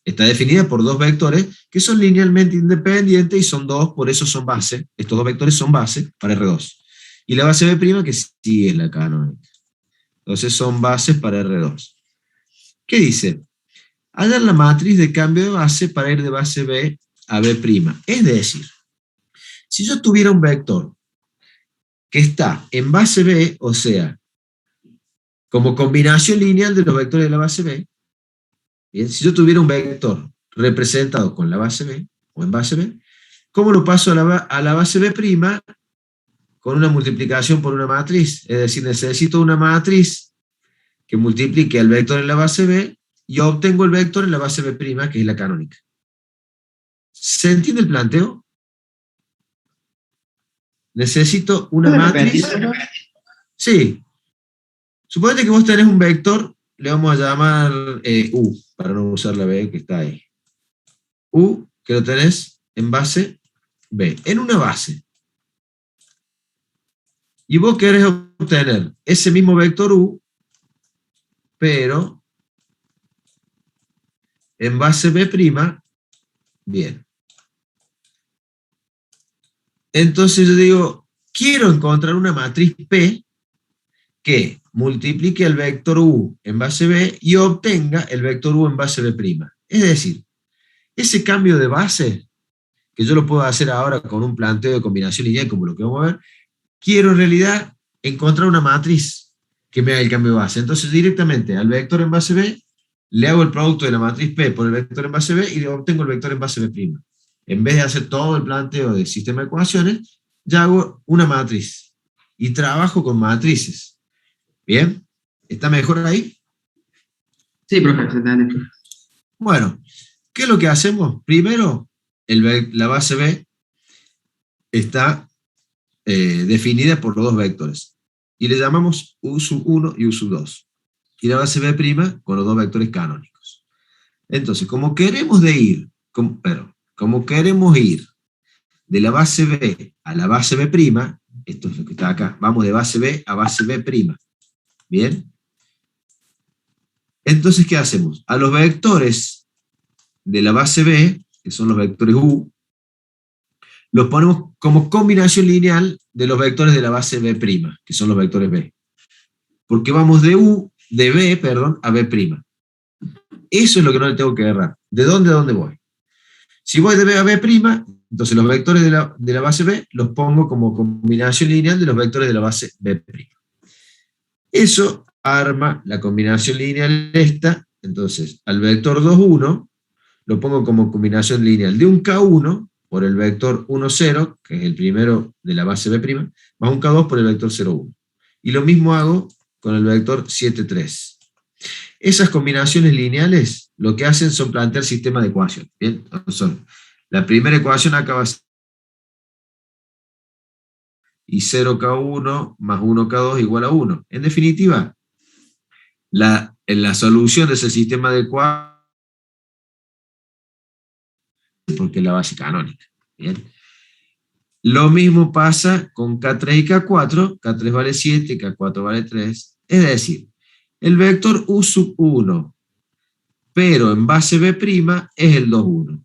Está definida por dos vectores que son linealmente independientes y son dos, por eso son base. Estos dos vectores son base para R2. Y la base B' que sí es la canónica. Entonces son bases para R2. ¿Qué dice? Hallar la matriz de cambio de base para ir de base B a B'. Es decir, si yo tuviera un vector que está en base B, o sea, como combinación lineal de los vectores de la base B, bien, si yo tuviera un vector representado con la base B, o en base B, ¿cómo lo paso a la base B'? Con una multiplicación por una matriz. Es decir, necesito una matriz que multiplique al vector en la base B y obtengo el vector en la base B', que es la canónica. ¿Se entiende el planteo? Necesito una matriz. Sí. Suponete que vos tenés un vector, le vamos a llamar U, para no usar la B que está ahí. U, que lo tenés en base B, en una base. Y vos querés obtener ese mismo vector U, pero en base B', bien. Entonces yo digo, quiero encontrar una matriz P que multiplique el vector U en base B y obtenga el vector U en base B'. Es decir, ese cambio de base, que yo lo puedo hacer ahora con un planteo de combinación lineal como lo que vamos a ver, quiero en realidad encontrar una matriz que me haga el cambio de base. Entonces directamente al vector en base B le hago el producto de la matriz P por el vector en base B y obtengo el vector en base B'. En vez de hacer todo el planteo del sistema de ecuaciones, ya hago una matriz y trabajo con matrices. ¿Bien? ¿Está mejor ahí? Sí, profe, se entiende. Bueno, ¿qué es lo que hacemos? Primero, la base B está definida por los dos vectores. y le llamamos U sub 1 y U sub 2. Y la base B' con los dos vectores canónicos. Entonces, como queremos ir de la base B a la base B', esto es lo que está acá, vamos de base B a base B'. ¿Bien? Entonces, ¿qué hacemos? A los vectores de la base B, que son los vectores U, los ponemos como combinación lineal de los vectores de la base B', que son los vectores B. Porque vamos de B, a B'. Eso es lo que no le tengo que errar. ¿De dónde a dónde voy? Si voy de B a B', entonces los vectores de la base B los pongo como combinación lineal de los vectores de la base B'. Eso arma la combinación lineal esta. Entonces, al vector 2, 1, lo pongo como combinación lineal de un K1 por el vector 1, 0, que es el primero de la base B', más un K2 por el vector 0, 1. Y lo mismo hago con el vector 7, 3. Esas combinaciones lineales lo que hacen son plantear sistemas de ecuaciones. ¿Bien? La primera ecuación acá va a ser y 0K1 más 1K2 igual a 1. En definitiva, en la solución de ese sistema de ecuaciones, porque es la base canónica. ¿Bien? Lo mismo pasa con K3 y K4. K3 vale 7, K4 vale 3. Es decir, el vector U sub 1, pero en base B' es el 2, 1.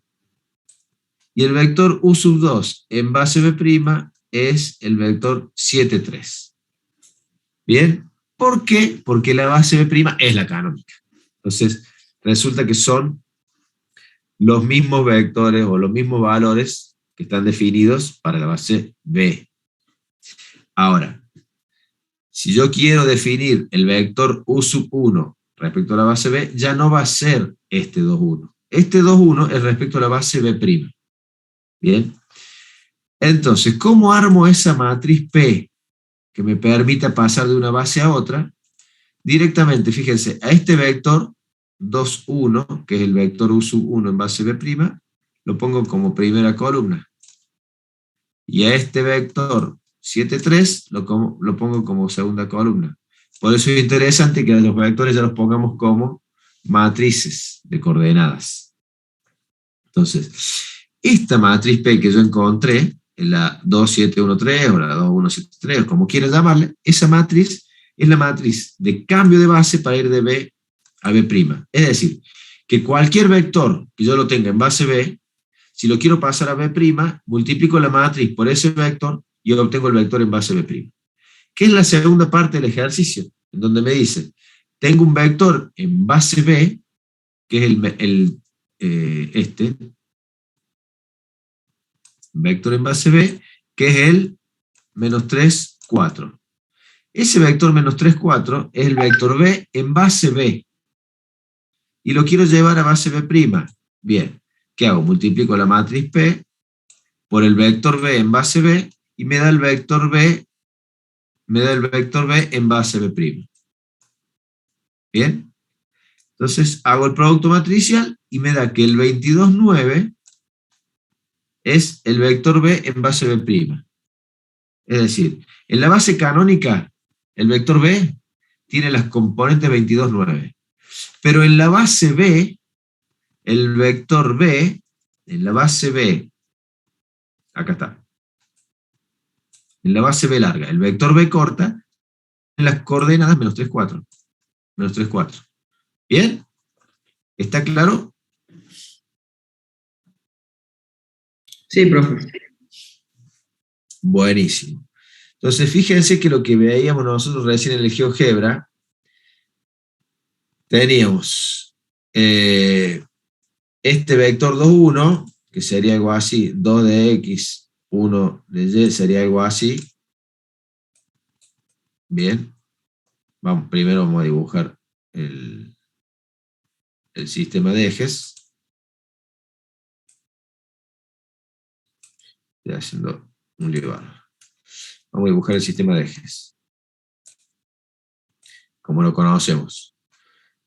Y el vector U sub 2 en base B' es el vector 7, 3. ¿Bien? ¿Por qué? Porque la base B' es la canónica. Entonces, resulta que son los mismos vectores o los mismos valores que están definidos para la base B. Ahora, si yo quiero definir el vector U sub 1 respecto a la base B, ya no va a ser este 2, 1. Este 2, 1 es respecto a la base B'. ¿Bien? Entonces, ¿cómo armo esa matriz P que me permita pasar de una base a otra? Directamente, fíjense, a este vector 2, 1, que es el vector U sub 1 en base B', lo pongo como primera columna. Y a este vector 7, 3 lo pongo como segunda columna. Por eso es interesante que a los vectores ya los pongamos como matrices de coordenadas. Entonces, esta matriz P que yo encontré, en la 2713 o la 2173, o como quieras llamarle, esa matriz es la matriz de cambio de base para ir de B a B'. Es decir, que cualquier vector que yo lo tenga en base B, si lo quiero pasar a B', multiplico la matriz por ese vector y obtengo el vector en base B'. ¿Qué es la segunda parte del ejercicio? En donde me dice, tengo un vector en base B, que es este, vector en base B, que es el menos 3, 4. Ese vector menos 3, 4 es el vector B en base B. Y lo quiero llevar a base B'. Bien, ¿qué hago? Multiplico la matriz P por el vector B en base B y me da el vector B en base B'. Bien. Entonces hago el producto matricial y me da que el 22, 9 es el vector B en base B'. Es decir, en la base canónica, el vector B tiene las componentes 22, 9. Pero en la base B, el vector B, en la base B, acá está. En la base B larga, el vector B corta, en las coordenadas menos 3, 4. Menos 3, 4. ¿Bien? ¿Está claro? Sí, profe. Buenísimo. Entonces, fíjense que lo que veíamos nosotros recién en el GeoGebra, teníamos este vector 2, 1, que sería algo así, 2 de X, 1 de Y, sería algo así. Bien. Primero vamos a dibujar el sistema de ejes. Estoy haciendo un lío. Vamos a dibujar el sistema de ejes, como lo conocemos.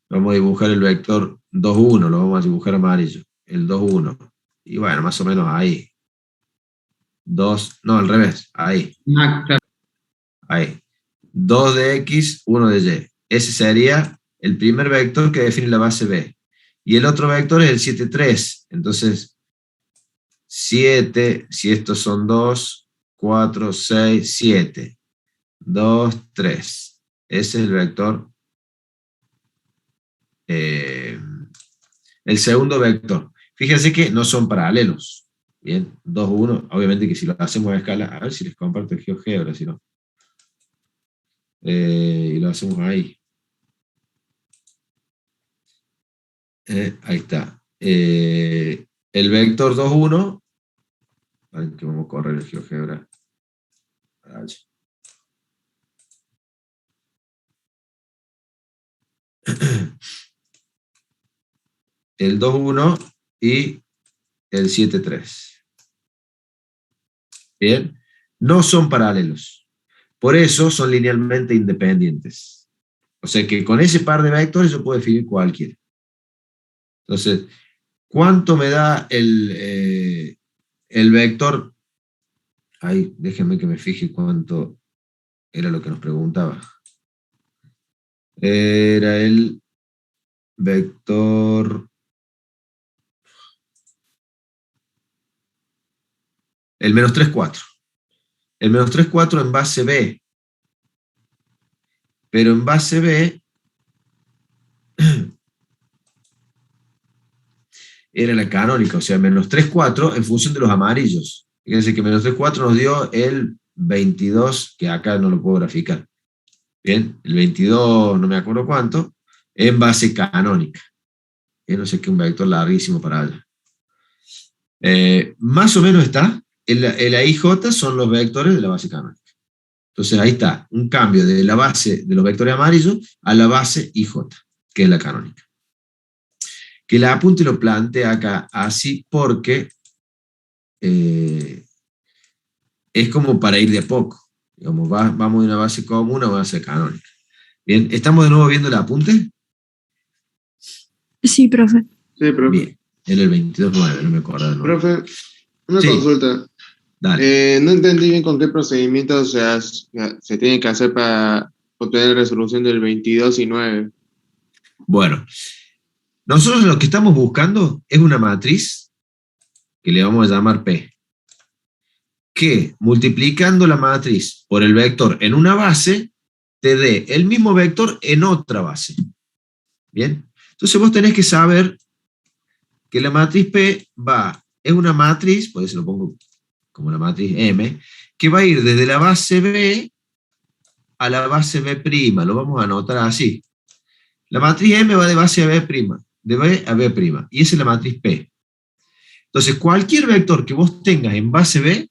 Vamos a dibujar el vector 2, 1, lo vamos a dibujar amarillo. El 2, 1. Y bueno, más o menos ahí. 2, no, al revés, ahí. Ah, claro. Ahí. 2 de X, 1 de Y. Ese sería el primer vector que define la base B. Y el otro vector es el 7, 3. Entonces, 7, si estos son 2, 4, 6, 7. 2, 3. Ese es el vector. El segundo vector. Fíjense que no son paralelos. Bien, 2, 1. Obviamente que si lo hacemos a escala, a ver si les comparto el GeoGebra, si no. Y lo hacemos ahí. Ahí está. El vector 2, 1. Que vamos a correr el GeoGebra. Allí. El 2, 1 y el 7, 3. Bien, no son paralelos. Por eso son linealmente independientes. O sea que con ese par de vectores yo puedo definir cualquiera. Entonces, ¿cuánto me da el vector? Ahí, déjenme que me fije cuánto era lo que nos preguntaba. Era el vector... El menos 3, 4. El menos 3, 4 en base B. Pero en base B era la canónica, o sea, menos 3, 4 en función de los amarillos. Fíjense que menos 3, 4 nos dio el 22, que acá no lo puedo graficar. Bien, el 22, no me acuerdo cuánto, en base canónica. No sé qué, un vector larguísimo para allá. Más o menos está. El AIJ son los vectores de la base canónica. Entonces ahí está, un cambio de la base de los vectores amarillos a la base IJ, que es la canónica. Que la apunte lo plantea acá así porque es como para ir de a poco. Digamos, vamos de una base común a una base canónica. Bien, ¿estamos de nuevo viendo el apunte? Sí, profe. Sí, profe. Bien, era el 22.9, no me acuerdo. Profe, una Sí. consulta. Dale. No entendí bien con qué procedimientos se tiene que hacer para obtener resolución del 22 y 9. Bueno, nosotros lo que estamos buscando es una matriz que le vamos a llamar P, que multiplicando la matriz por el vector en una base, te dé el mismo vector en otra base. Bien, entonces vos tenés que saber que la matriz P es una matriz, por eso lo pongo como la matriz M, que va a ir desde la base B a la base B', lo vamos a anotar así. La matriz M va de base a B', de B a B', y esa es la matriz P. Entonces, cualquier vector que vos tengas en base B,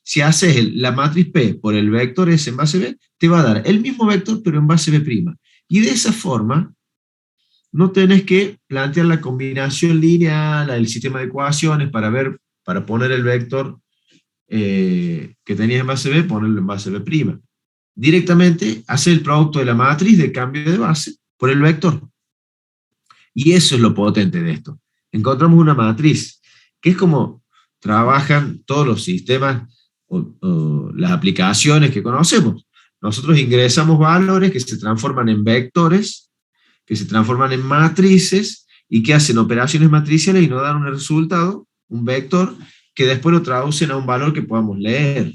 si haces la matriz P por el vector S en base B, te va a dar el mismo vector, pero en base B'. Y de esa forma, no tenés que plantear la combinación lineal, el sistema de ecuaciones para poner el vector que tenías en base B, ponerlo en base B'. Directamente, hacer el producto de la matriz de cambio de base por el vector. Y eso es lo potente de esto. Encontramos una matriz, que es como trabajan todos los sistemas o las aplicaciones que conocemos. Nosotros ingresamos valores que se transforman en vectores, que se transforman en matrices, y que hacen operaciones matriciales y nos dan un resultado, un vector, que después lo traducen a un valor que podamos leer.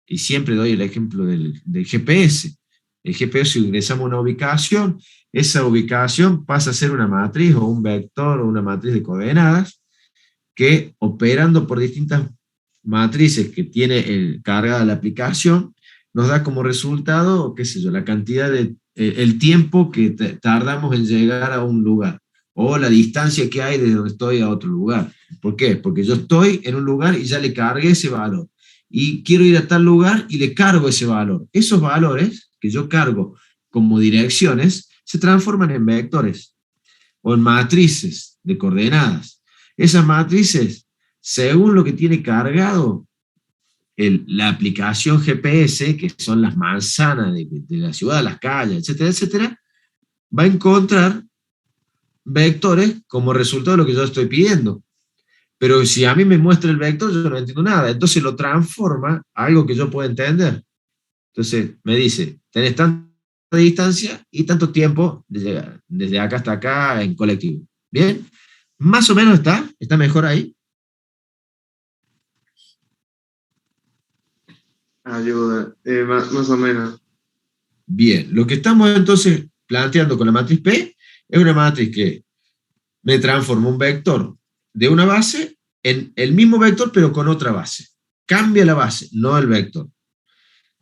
Y siempre doy el ejemplo del GPS. El GPS, ingresamos una ubicación, esa ubicación pasa a ser una matriz o un vector o una matriz de coordenadas, que operando por distintas matrices que tiene cargada la aplicación, nos da como resultado, qué sé yo, la cantidad de, el tiempo que tardamos en llegar a un lugar, o la distancia que hay desde donde estoy a otro lugar. ¿Por qué? Porque yo estoy en un lugar y ya le cargué ese valor, y quiero ir a tal lugar y le cargo ese valor. Esos valores que yo cargo como direcciones se transforman en vectores, o en matrices de coordenadas. Esas matrices, según lo que tiene cargado la aplicación GPS, que son las manzanas de la ciudad, las calles, etcétera, etcétera, va a encontrar vectores como resultado de lo que yo estoy pidiendo. Pero si a mí me muestra el vector, yo no entiendo nada. Entonces lo transforma a algo que yo pueda entender. Entonces me dice, tenés tanta distancia y tanto tiempo de llegar, desde acá hasta acá en colectivo. ¿Bien? Más o menos está mejor ahí. Ayuda, más o menos. Bien, lo que estamos entonces planteando con la matriz P es una matriz que me transforma un vector de una base en el mismo vector pero con otra base. Cambia la base, no el vector.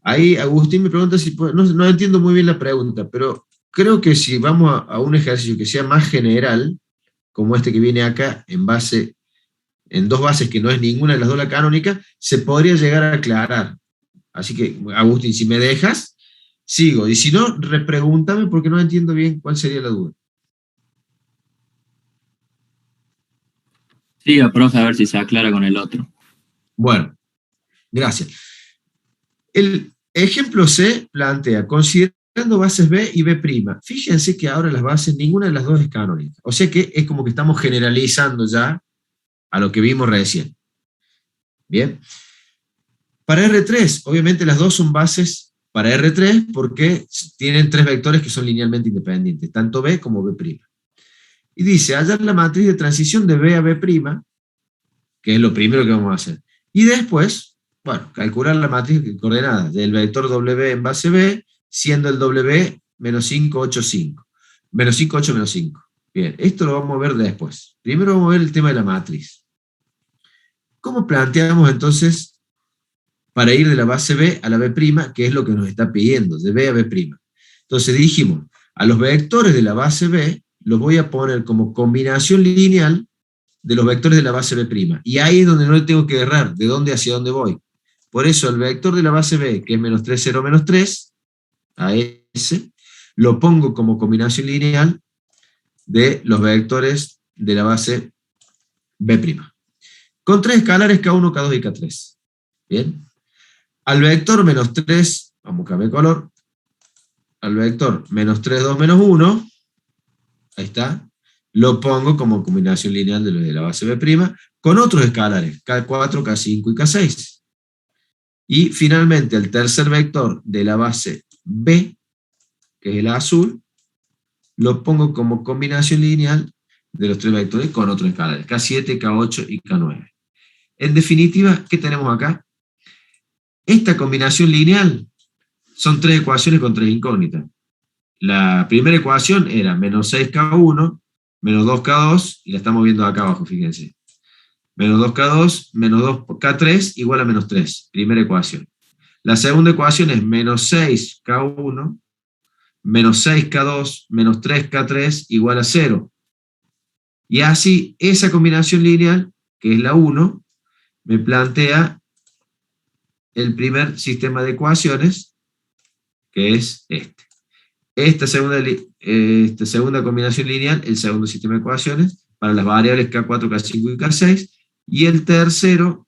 Ahí Agustín me pregunta si no entiendo muy bien la pregunta, pero creo que si vamos a un ejercicio que sea más general, como este que viene acá, en dos bases que no es ninguna de las dos la canónica, se podría llegar a aclarar. Así que, Agustín, si me dejas, sigo. Y si no, repregúntame porque no entiendo bien cuál sería la duda. Siga, profe, a ver si se aclara con el otro. Bueno, gracias. El ejemplo C plantea, considerando bases B y B', fíjense que ahora las bases, ninguna de las dos es canónica. O sea que es como que estamos generalizando ya a lo que vimos recién. Bien. Para R3, obviamente las dos son bases para R3 porque tienen tres vectores que son linealmente independientes, tanto B como B'. Y dice, hallar la matriz de transición de B a B', que es lo primero que vamos a hacer. Y después, bueno, calcular la matriz de coordenadas del vector W en base B, siendo el W menos 5, 8, 5. Menos 5, 8, menos 5. Bien, esto lo vamos a ver después. Primero vamos a ver el tema de la matriz. ¿Cómo planteamos entonces para ir de la base B a la B', que es lo que nos está pidiendo, de B a B'? Entonces dijimos, a los vectores de la base B los voy a poner como combinación lineal de los vectores de la base B'. Y ahí es donde no tengo que errar, de dónde hacia dónde voy. Por eso el vector de la base B, que es menos 3, 0, menos 3, a ese, lo pongo como combinación lineal de los vectores de la base B'. Con tres escalares K1, K2 y K3. Bien. Al vector menos 3, vamos a cambiar color, al vector menos 3, 2, menos 1, ahí está, lo pongo como combinación lineal de los de la base B', con otros escalares, K4, K5 y K6. Y finalmente el tercer vector de la base B, que es el azul, lo pongo como combinación lineal de los tres vectores con otros escalares, K7, K8 y K9. En definitiva, ¿qué tenemos acá? Esta combinación lineal son tres ecuaciones con tres incógnitas. La primera ecuación era menos 6K1, menos 2K2, y la estamos viendo acá abajo, fíjense. Menos 2K2, menos 2K3, igual a menos 3, primera ecuación. La segunda ecuación es menos 6K1, menos 6K2, menos 3K3, igual a 0. Y así, esa combinación lineal, que es la 1, me plantea el primer sistema de ecuaciones, que es este. Esta segunda combinación lineal, el segundo sistema de ecuaciones, para las variables K4, K5 y K6, y el tercero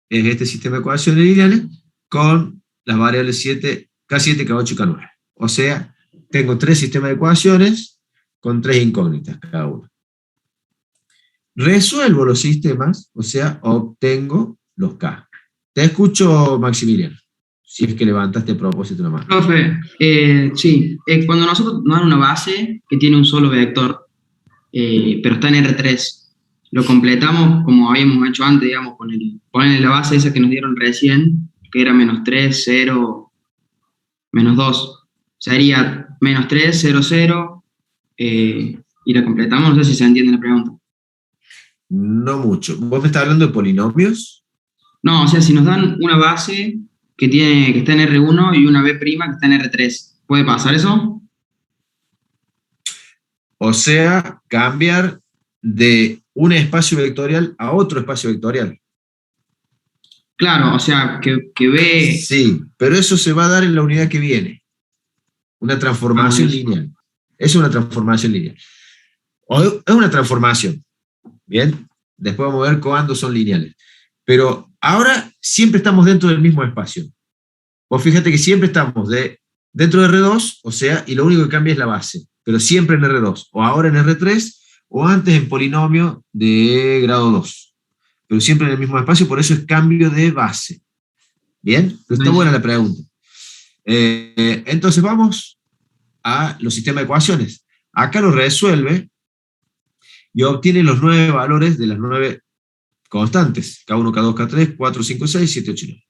es este sistema de ecuaciones lineales con las variables K7, K8 y K9. O sea, tengo tres sistemas de ecuaciones con tres incógnitas cada uno. Resuelvo los sistemas, o sea, obtengo los K. Te escucho, Maximiliano, si es que levantaste a propósito la mano. Profe, sí, cuando nosotros nos dan una base que tiene un solo vector, pero está en R3, lo completamos como habíamos hecho antes, digamos, ponerle la base esa que nos dieron recién, que era menos 3, 0, menos 2. Sería menos 3, 0, 0, y la completamos. No sé si se entiende la pregunta. No mucho. ¿Vos me estás hablando de polinomios? No, o sea, si nos dan una base que está en R1 y una B' que está en R3, ¿puede pasar eso? O sea, cambiar de un espacio vectorial a otro espacio vectorial. Claro, o sea, que B... Sí, pero eso se va a dar en la unidad que viene. Una transformación lineal. Es una transformación lineal. O es una transformación. Bien, después vamos a ver cuándo son lineales. Pero ahora siempre estamos dentro del mismo espacio. Vos fíjate que siempre estamos dentro de R2, o sea, y lo único que cambia es la base, pero siempre en R2, o ahora en R3, o antes en polinomio de grado 2. Pero siempre en el mismo espacio, por eso es cambio de base. ¿Bien? Pero está buena la pregunta. Entonces vamos a los sistemas de ecuaciones. Acá lo resuelve y obtiene los 9 valores de las 9 constantes. K1, K2, K3, 4, 5, 6, 7, 8, 9.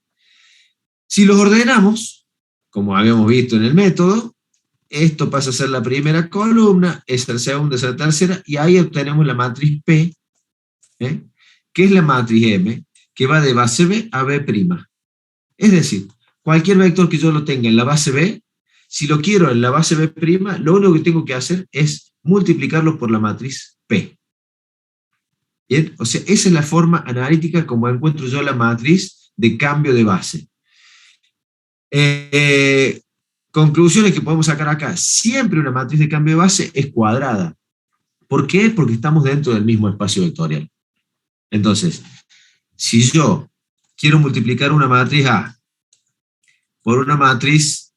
Si los ordenamos, como habíamos visto en el método, esto pasa a ser la primera columna, esta la segunda, esta la tercera, y ahí obtenemos la matriz P, que es la matriz M, que va de base B a B'. Es decir, cualquier vector que yo lo tenga en la base B, si lo quiero en la base B', lo único que tengo que hacer es multiplicarlo por la matriz P. ¿Bien? O sea, esa es la forma analítica como encuentro yo la matriz de cambio de base. Conclusiones que podemos sacar acá. Siempre una matriz de cambio de base es cuadrada. ¿Por qué? Porque estamos dentro del mismo espacio vectorial. Entonces, si yo quiero multiplicar una matriz A por una matriz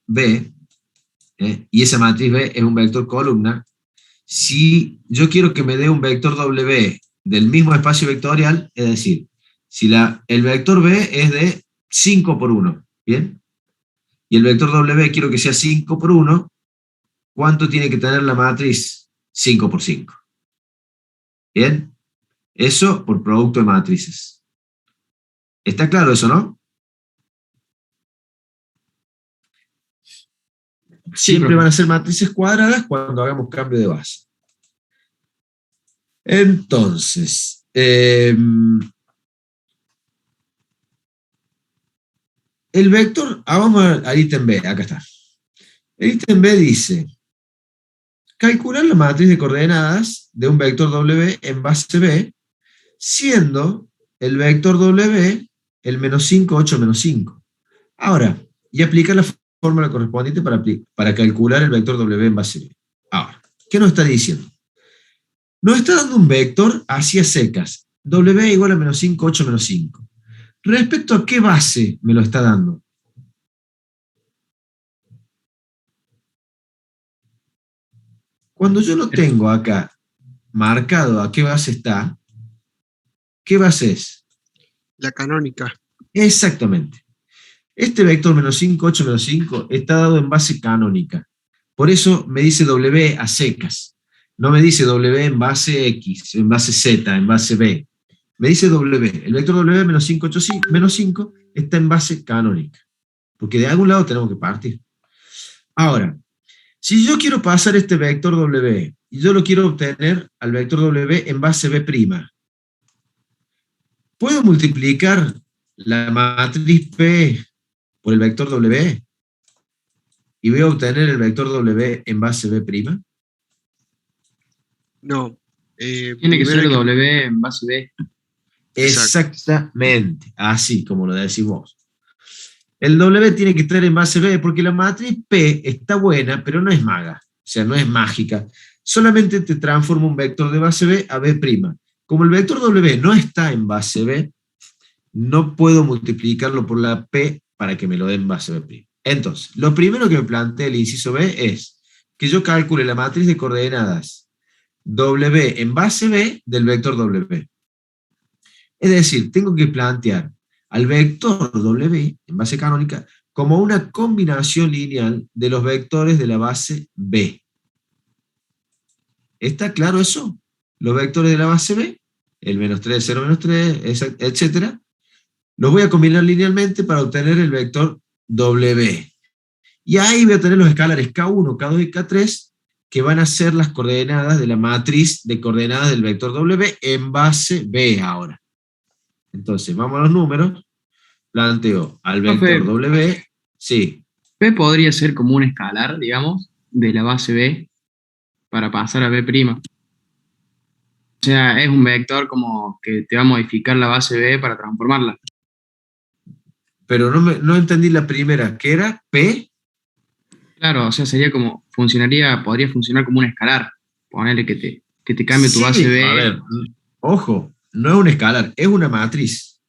B, y esa matriz B es un vector columna, si yo quiero que me dé un vector W del mismo espacio vectorial, es decir, si el vector B es de 5 por 1, ¿bien? Y el vector W quiero que sea 5 por 1, ¿cuánto tiene que tener la matriz 5 por 5? ¿Bien? Eso por producto de matrices. ¿Está claro eso, no? Siempre van a ser matrices cuadradas cuando hagamos cambio de base. Entonces, el vector, vamos al ítem B, acá está. El ítem B dice, calcular la matriz de coordenadas de un vector W en base B, siendo el vector W el menos 5, 8, menos 5. Ahora, y aplicar la fórmula correspondiente para calcular el vector W en base B. Ahora, ¿qué nos está diciendo? Nos está dando un vector hacia secas. W igual a menos 5, 8, menos 5. ¿Respecto a qué base me lo está dando? Cuando yo lo tengo acá marcado a qué base está, ¿qué base es? La canónica. Exactamente. Este vector menos 5, 8, menos 5 está dado en base canónica. Por eso me dice W a secas. No me dice W en base X, en base Z, en base B. Me dice W. El vector W menos 5, 8, menos 5 está en base canónica. Porque de algún lado tenemos que partir. Ahora, si yo quiero pasar este vector W y yo lo quiero obtener al vector W en base B', ¿puedo multiplicar la matriz P por el vector W y voy a obtener el vector W en base B'? No. Tiene que ser W en base B. Exactamente, así como lo decís vos. El W tiene que estar en base B porque la matriz P está buena, pero no es maga, o sea, no es mágica. Solamente te transforma un vector de base B a B'. Como el vector W no está en base B, no puedo multiplicarlo por la P para que me lo dé en base B'. Entonces, lo primero que me plantea el inciso B es que yo calcule la matriz de coordenadas W en base B del vector W. Es decir, tengo que plantear al vector W en base canónica como una combinación lineal de los vectores de la base B. ¿Está claro eso? Los vectores de la base B, el menos 3, 0, menos 3, etc., los voy a combinar linealmente para obtener el vector W. Y ahí voy a tener los escalares K1, K2 y K3, que van a ser las coordenadas de la matriz de coordenadas del vector W en base B ahora. Entonces, vamos a los números. Planteo al vector W. Sí. P podría ser como un escalar, digamos, de la base B para pasar a B'. O sea, es un vector como que te va a modificar la base B para transformarla. Pero no entendí la primera, ¿qué era? ¿P? Claro, o sea, sería como, podría funcionar como un escalar. Ponerle que te cambie tu base B. A ver, ojo, no es un escalar, es una matriz.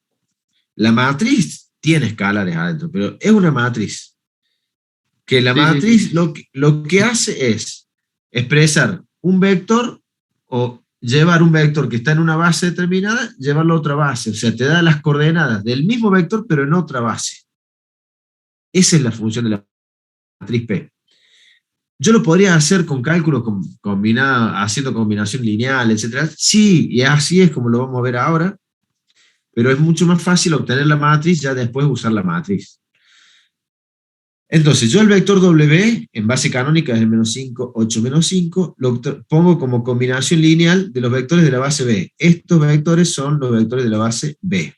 La matriz tiene escalares adentro, pero es una matriz. Que la matriz sí. Lo que hace es expresar un vector o llevar un vector que está en una base determinada, llevarlo a otra base. O sea, te da las coordenadas del mismo vector, pero en otra base. Esa es la función de la matriz P. Yo lo podría hacer con cálculos haciendo combinación lineal, etc. Sí, y así es como lo vamos a ver ahora, pero es mucho más fácil obtener la matriz ya después de usar la matriz. Entonces, yo el vector W, en base canónica es el menos 5, 8, menos 5, lo pongo como combinación lineal de los vectores de la base B. Estos vectores son los vectores de la base B.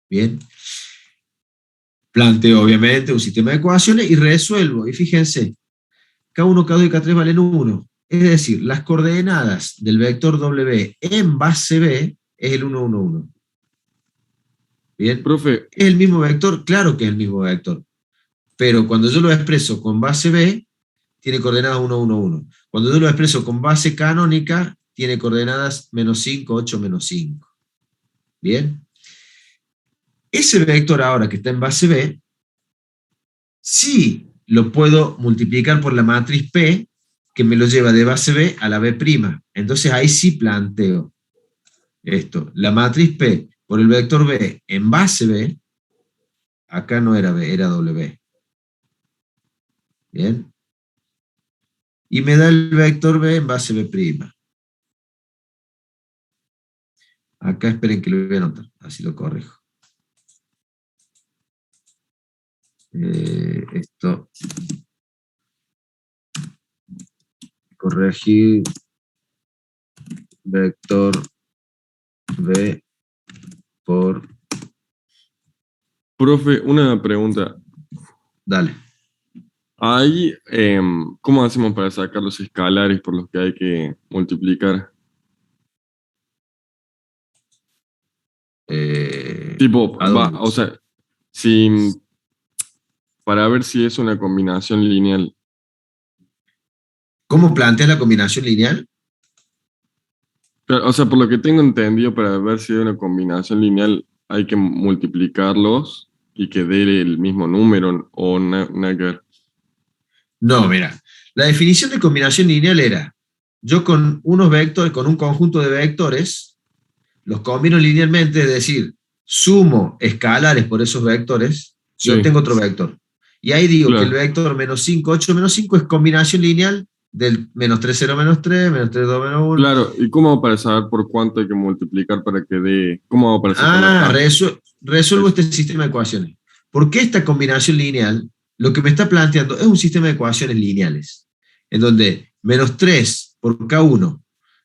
Bien. Planteo, obviamente, un sistema de ecuaciones y resuelvo. Y fíjense, K1, K2 y K3 valen 1. Es decir, las coordenadas del vector W en base B es el 1, 1, 1. Bien. Profe. ¿Es el mismo vector? Claro que es el mismo vector. Pero cuando yo lo expreso con base B, tiene coordenadas 1, 1, 1. Cuando yo lo expreso con base canónica, tiene coordenadas menos 5, 8, menos 5. ¿Bien? Ese vector ahora que está en base B, sí lo puedo multiplicar por la matriz P, que me lo lleva de base B a la B'. Entonces ahí sí planteo esto. La matriz P por el vector B en base B, acá no era B, era W. Bien. Y me da el vector B en base B'. Acá esperen que lo voy a anotar, así lo corrijo. Esto. Corregir vector B por... Profe, una pregunta. Dale. Ahí, ¿cómo hacemos para sacar los escalares por los que hay que multiplicar? Tipo, o sea, para ver si es una combinación lineal. ¿Cómo planteas la combinación lineal? Pero, o sea, por lo que tengo entendido, para ver si es una combinación lineal hay que multiplicarlos y que dé el mismo número o nada que ver. No, mira, la definición de combinación lineal era, yo con unos vectores, con un conjunto de vectores, los combino linealmente, es decir, sumo escalares por esos vectores, y obtengo otro vector. Y ahí digo que el vector menos 5, 8, menos 5 es combinación lineal del menos 3, 0, menos 3, menos 3, 2, menos 1. Claro, ¿y cómo hago para saber por cuánto hay que multiplicar para que dé? ¿Cómo hago para saber? Resuelvo este sistema de ecuaciones. Porque esta combinación lineal, lo que me está planteando es un sistema de ecuaciones lineales, en donde menos 3 por K1,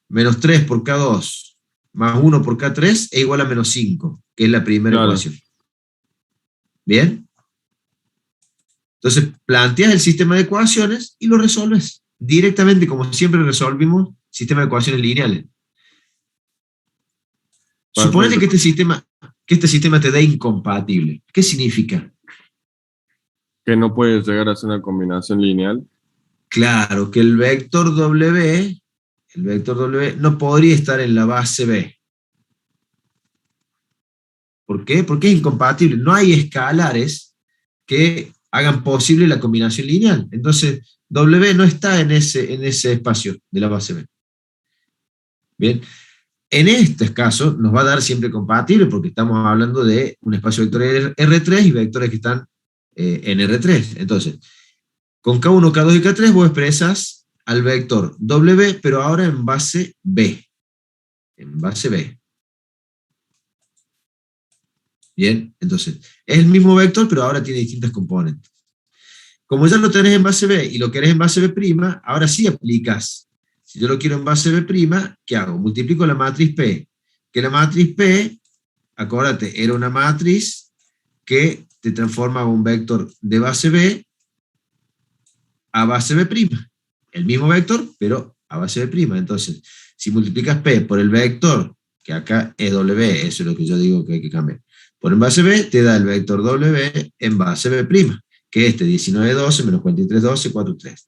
menos 3 por K2, más 1 por K3 es igual a menos 5, que es la primera ecuación. ¿Bien? Entonces, planteas el sistema de ecuaciones y lo resolves directamente, como siempre resolvimos sistema de ecuaciones lineales. Suponete que este sistema te da incompatible. ¿Qué significa? Que no puede llegar a ser una combinación lineal. Claro, que el vector W no podría estar en la base B. ¿Por qué? Porque es incompatible. No hay escalares que hagan posible la combinación lineal. Entonces, W no está en ese espacio de la base B. Bien. En este caso, nos va a dar siempre compatible, porque estamos hablando de un espacio vectorial R3 y vectores que están en R3. Entonces, con K1, K2 y K3 vos expresas al vector W, pero ahora en base B. En base B. Bien, entonces, es el mismo vector, pero ahora tiene distintas componentes. Como ya lo tenés en base B y lo querés en base B', ahora sí aplicas. Si yo lo quiero en base B', ¿qué hago? Multiplico la matriz P. Que la matriz P, acuérdate, era una matriz que te transforma un vector de base B a base B'. El mismo vector, pero a base B'. Entonces, si multiplicas P por el vector, que acá es W, eso es lo que yo digo que hay que cambiar, por en base B, te da el vector W en base B', que es 19, 12, menos 43, 12, 4, 3.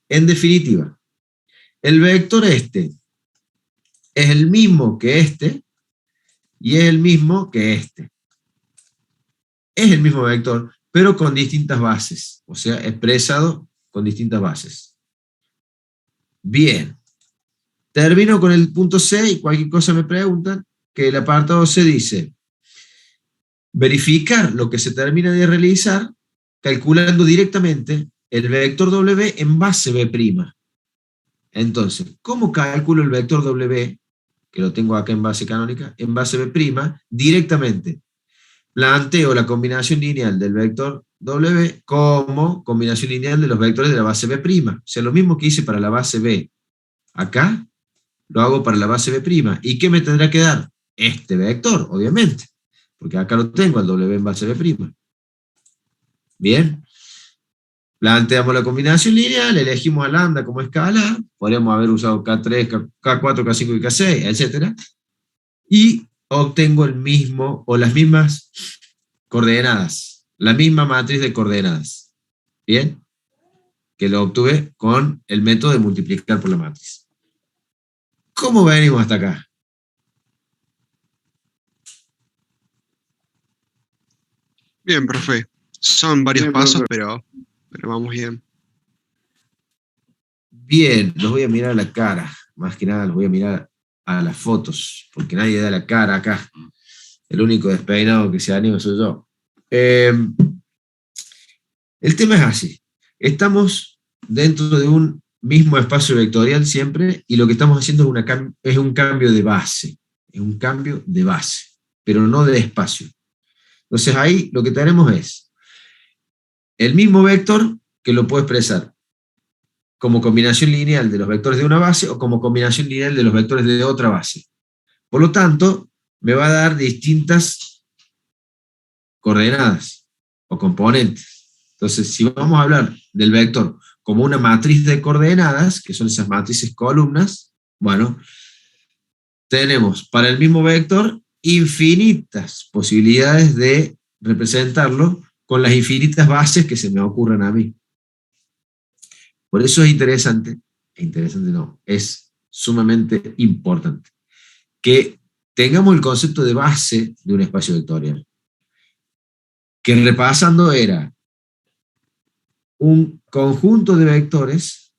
En definitiva, el vector este es el mismo que este, y es el mismo que este. Es el mismo vector, pero con distintas bases, o sea, expresado con distintas bases. Bien. Termino con el punto C, y cualquier cosa me preguntan, que el apartado C dice: verificar lo que se termina de realizar calculando directamente el vector W en base B'. Entonces, ¿cómo calculo el vector W, que lo tengo acá en base canónica, en base B'? Directamente planteo la combinación lineal del vector W como combinación lineal de los vectores de la base B'. O sea, lo mismo que hice para la base B acá, lo hago para la base B'. ¿Y qué me tendrá que dar? Este vector, obviamente, porque acá lo tengo, el W en base B'. Bien. Planteamos la combinación lineal, elegimos a lambda como escala, podríamos haber usado K3, K4, K5 y K6, etc. Y obtengo el mismo, o las mismas coordenadas, la misma matriz de coordenadas. Bien, que lo obtuve con el método de multiplicar por la matriz. ¿Cómo venimos hasta acá? Bien, profe. Son varios pasos, pero vamos bien. Bien, los voy a mirar a la cara. Más que nada los voy a mirar a las fotos, porque nadie da la cara acá. El único despeinado que se anima soy yo. El tema es así. Estamos dentro de un mismo espacio vectorial siempre, y lo que estamos haciendo es un cambio de base. Es un cambio de base, pero no de espacio. Entonces ahí lo que tenemos es el mismo vector, que lo puedo expresar como combinación lineal de los vectores de una base o como combinación lineal de los vectores de otra base. Por lo tanto, me va a dar distintas coordenadas o componentes. Entonces, si vamos a hablar del vector como una matriz de coordenadas, que son esas matrices columnas, bueno, tenemos para el mismo vector infinitas posibilidades de representarlo con las infinitas bases que se me ocurran a mí. Por eso es es sumamente importante que tengamos el concepto de base de un espacio vectorial, que repasando era un conjunto de vectores,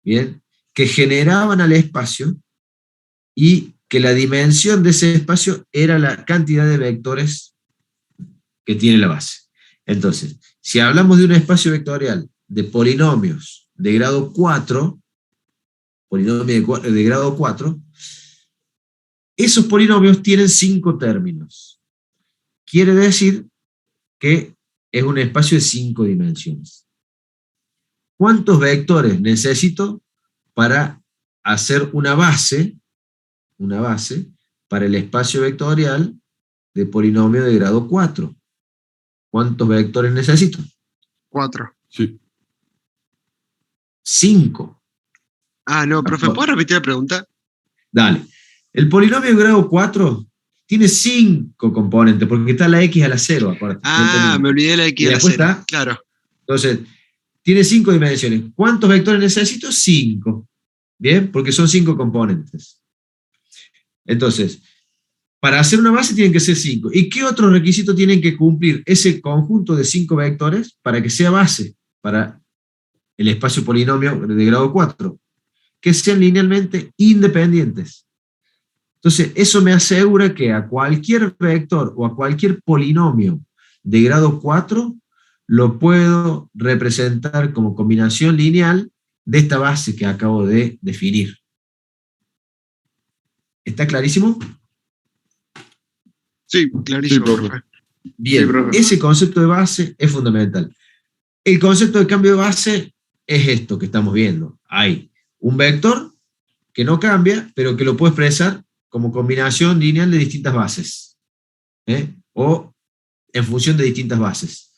¿bien?, que generaban al espacio y que la dimensión de ese espacio era la cantidad de vectores que tiene la base. Entonces, si hablamos de un espacio vectorial de polinomios de grado 4, de grado 4, esos polinomios tienen 5 términos. Quiere decir que es un espacio de 5 dimensiones. ¿Cuántos vectores necesito para hacer una base para el espacio vectorial de polinomio de grado 4? ¿Cuántos vectores necesito? 4. Sí. 5. Ah, no, profe, ¿puedo repetir la pregunta? Dale. El polinomio de grado 4 tiene 5 componentes, porque está la x a la 0, acuérdate. Ah, me olvidé la x a la 0. Claro. Entonces, tiene 5 dimensiones. ¿Cuántos vectores necesito? 5. ¿Bien? Porque son 5 componentes. Entonces, para hacer una base tienen que ser 5. ¿Y qué otros requisitos tienen que cumplir ese conjunto de 5 vectores para que sea base para el espacio polinomio de grado 4? Que sean linealmente independientes. Entonces, eso me asegura que a cualquier vector o a cualquier polinomio de grado 4 lo puedo representar como combinación lineal de esta base que acabo de definir. ¿Está clarísimo? Sí, clarísimo, Sí, profe. Bien, Sí, profe. ese concepto de base es fundamental. El concepto de cambio de base es esto que estamos viendo. Hay un vector que no cambia, pero que lo puedo expresar como combinación lineal de distintas bases, o en función de distintas bases.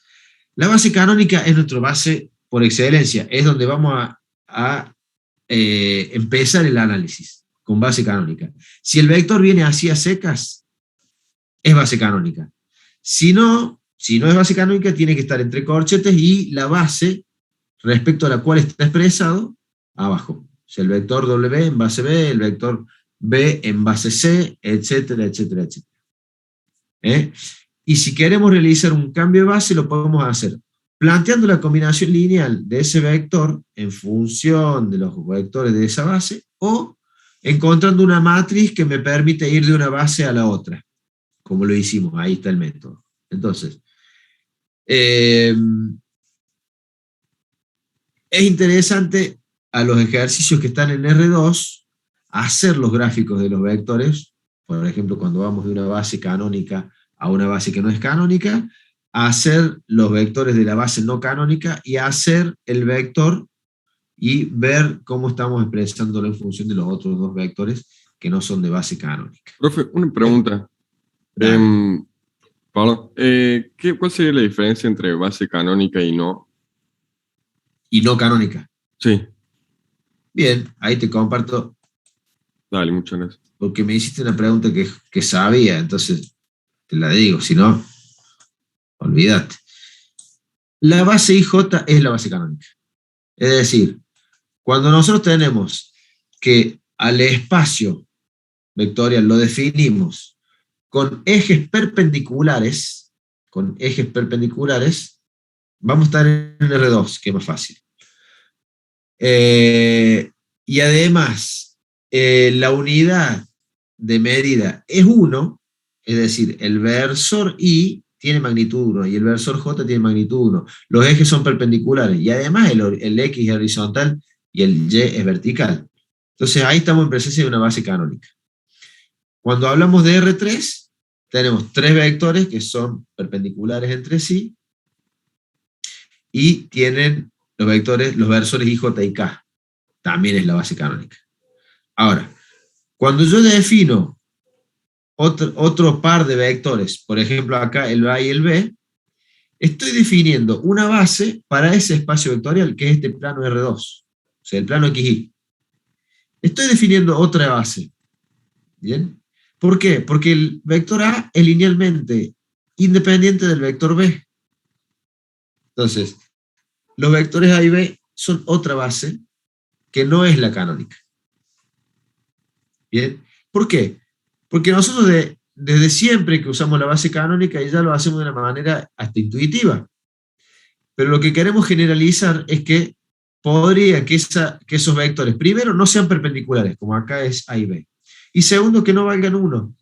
La base canónica es nuestra base por excelencia, es donde vamos a empezar el análisis, con base canónica. Si el vector viene así a secas, es base canónica. Si no es base canónica, tiene que estar entre corchetes y la base respecto a la cual está expresado abajo. O sea, el vector W en base B, el vector B en base C, etcétera, etcétera, etcétera. Y si queremos realizar un cambio de base, lo podemos hacer planteando la combinación lineal de ese vector en función de los vectores de esa base, o encontrando una matriz que me permite ir de una base a la otra, como lo hicimos, ahí está el método. Entonces, Es interesante a los ejercicios que están en R2 hacer los gráficos de los vectores, por ejemplo, cuando vamos de una base canónica a una base que no es canónica, hacer los vectores de la base no canónica y hacer el vector y ver cómo estamos expresándolo en función de los otros dos vectores que no son de base canónica. Profe, una pregunta. Perdón, ¿cuál sería la diferencia entre base canónica y no? Y no canónica. Sí. Bien, ahí te comparto. Dale, muchas gracias. Porque me hiciste una pregunta que sabía, entonces te la digo, si no, olvídate. La base IJ es la base canónica. Es decir, cuando nosotros tenemos que al espacio vectorial lo definimos con ejes perpendiculares, vamos a estar en R2, que es más fácil. Y además, la unidad de medida es 1, es decir, el versor I tiene magnitud 1 y el versor J tiene magnitud 1. Los ejes son perpendiculares y además el X es horizontal y el Y es vertical. Entonces ahí estamos en presencia de una base canónica. Cuando hablamos de R3, tenemos 3 vectores que son perpendiculares entre sí y tienen los versores I, J y K. También es la base canónica. Ahora, cuando yo defino otro par de vectores, por ejemplo acá el A y el B, estoy definiendo una base para ese espacio vectorial, que es este plano R2, o sea, el plano XY. Estoy definiendo otra base. ¿Bien? ¿Por qué? Porque el vector A es linealmente independiente del vector B. Entonces, los vectores A y B son otra base que no es la canónica. ¿Bien? ¿Por qué? Porque nosotros desde siempre que usamos la base canónica ya lo hacemos de una manera hasta intuitiva. Pero lo que queremos generalizar es que podría que esos vectores, primero, no sean perpendiculares, como acá es A y B. Y segundo, que no valgan 1,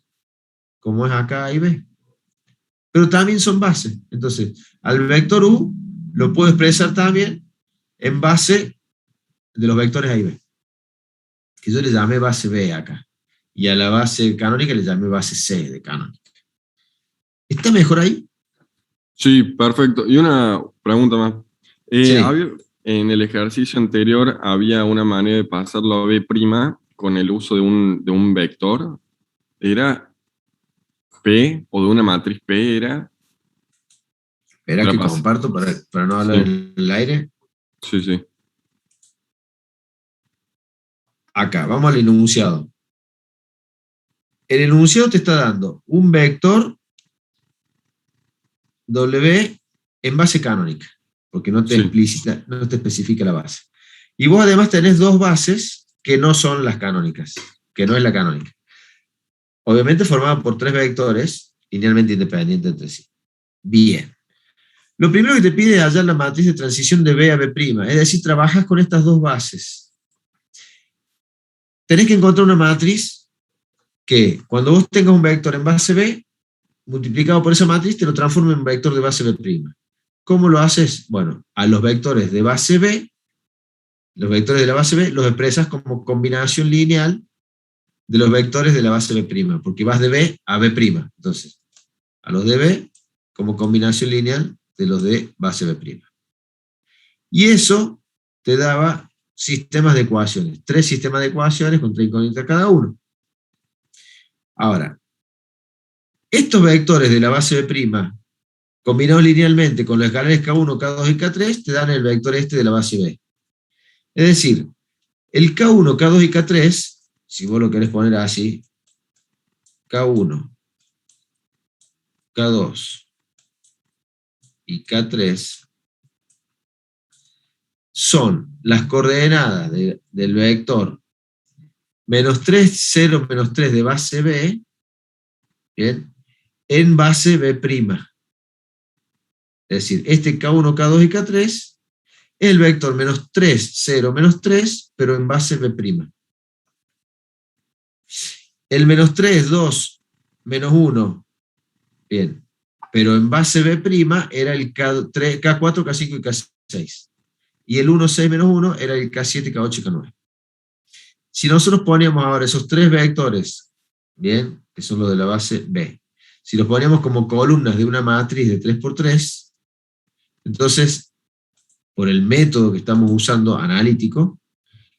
como es acá A y B. Pero también son bases. Entonces, al vector U lo puedo expresar también en base de los vectores A y B. Que yo le llamé base B acá. Y a la base canónica le llamé base C de canónica. ¿Está mejor ahí? Sí, perfecto. Y una pregunta más. Sí. En el ejercicio anterior había una manera de pasarlo a B' con el uso de un vector. ¿Era P o de una matriz P? ¿Era? Espera que comparto para no hablar en el aire. Sí, sí. Acá, vamos al enunciado. El enunciado te está dando un vector W en base canónica, porque no te especifica la base. Y vos además tenés dos bases que no son las canónicas, que no es la canónica. Obviamente formada por 3 vectores linealmente independientes entre sí. Bien. Lo primero que te pide es hallar la matriz de transición de B a B', es decir, trabajas con estas dos bases. Tenés que encontrar una matriz que cuando vos tengas un vector en base B, multiplicado por esa matriz, te lo transforma en un vector de base B'. ¿Cómo lo haces? Bueno, a los vectores de base B, los vectores de la base B, los expresas como combinación lineal de los vectores de la base B', porque vas de B a B'. Entonces, a los de B como combinación lineal de los de base B'. Y eso te daba sistemas de ecuaciones, 3 sistemas de ecuaciones con 3 incógnitas cada uno. Ahora, estos vectores de la base B', combinados linealmente con los escalares K1, K2 y K3, te dan el vector este de la base B. Es decir, el K1, K2 y K3, si vos lo querés poner así, K1, K2 y K3, son las coordenadas del vector -3, 0, -3 de base B, ¿bien?, en base B'. Es decir, este K1, K2 y K3 es el vector -3, 0, -3, pero en base B'. El -3, 2, -1, bien, pero en base B' era el K4, K5 y K6. Y el 1, 6, menos 1 era el K7, K8 y K9. Si nosotros poníamos ahora esos tres vectores, bien, que son los de la base B, si los poníamos como columnas de una matriz de 3×3, entonces, por el método que estamos usando analítico,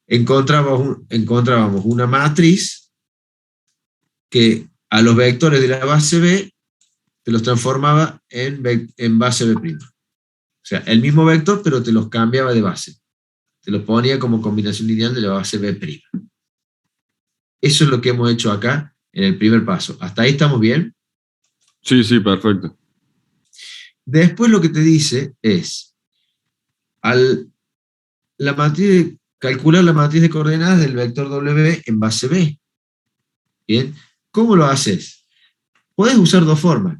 encontrábamos una matriz que a los vectores de la base B te los transformaba en base B'. O sea, el mismo vector, pero te los cambiaba de base. Te los ponía como combinación lineal de la base B'. Eso es lo que hemos hecho acá en el primer paso. ¿Hasta ahí estamos bien? Sí, sí, perfecto. Después lo que te dice es, calcular la matriz de coordenadas del vector W en base B. ¿Bien? ¿Cómo lo haces? Puedes usar dos formas.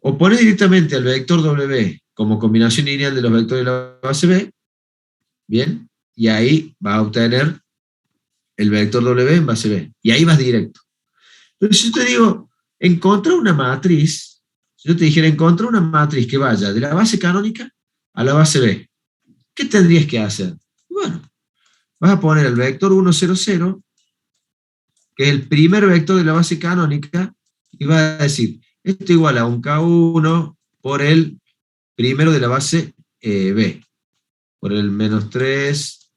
O pones directamente al vector W como combinación lineal de los vectores de la base B, ¿bien? Y ahí vas a obtener el vector W en base B. Y ahí vas directo. Pero si yo te digo, encontrar una matriz, si yo te dijera encontrar una matriz que vaya de la base canónica a la base B, ¿qué tendrías que hacer? Bueno, vas a poner el vector 1, 0, 0, que es el primer vector de la base canónica, y vas a decir, esto igual a un K1 por el primero de la base B, por el menos 3,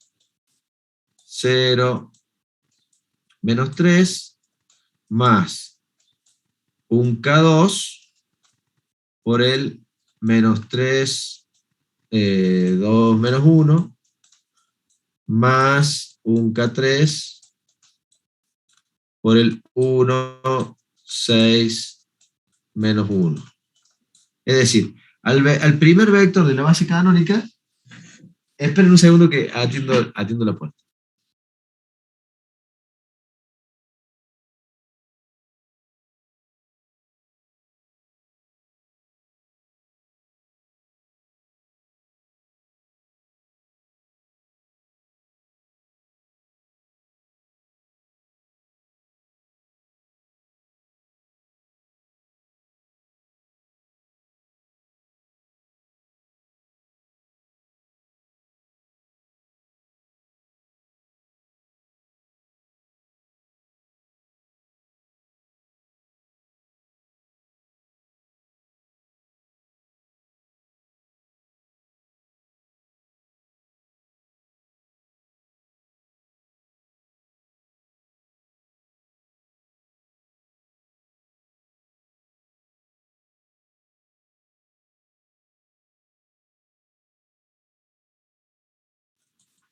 0, menos 3, más un K2 por el menos 3, 2, menos 1, más un K3 por el 1, 6, menos 1. Es decir, al primer vector de la base canónica, esperen un segundo que atiendo la puerta.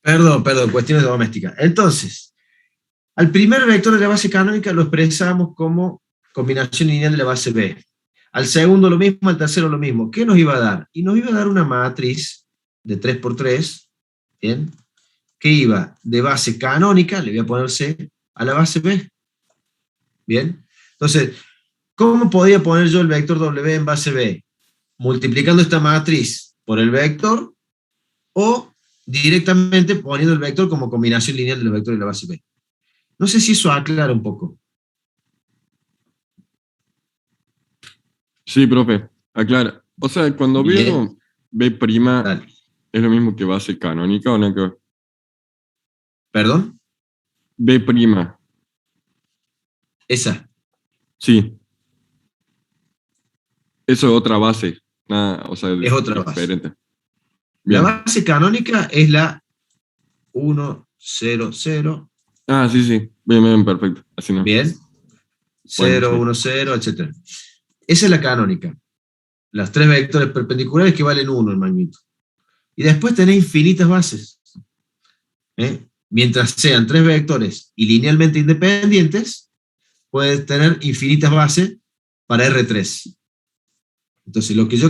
Perdón, cuestiones domésticas. Entonces, al primer vector de la base canónica lo expresamos como combinación lineal de la base B. Al segundo lo mismo, al tercero lo mismo. ¿Qué nos iba a dar? Y nos iba a dar una matriz de 3×3, ¿bien? Que iba de base canónica, le voy a poner C, a la base B. ¿Bien? Entonces, ¿cómo podía poner yo el vector W en base B? Multiplicando esta matriz por el vector, o directamente poniendo el vector como combinación lineal de los vectores de la base B. No sé si eso aclara un poco. Sí, profe, aclara. O sea, cuando veo B', Dale. ¿es lo mismo que base canónica o no? ¿Perdón? B'. Esa. Sí. Eso es otra base. Nada, o sea, Es otra diferente. base. Bien. La base canónica es la 1, 0, 0. Ah, sí, sí. Bien, perfecto. Así no. Bien. 0, 1, 0, etc. Esa es la canónica. Las tres vectores perpendiculares que valen 1 en magnitud. Y después tenés infinitas bases. Mientras sean tres vectores y linealmente independientes, puedes tener infinitas bases para R3. Entonces, lo que yo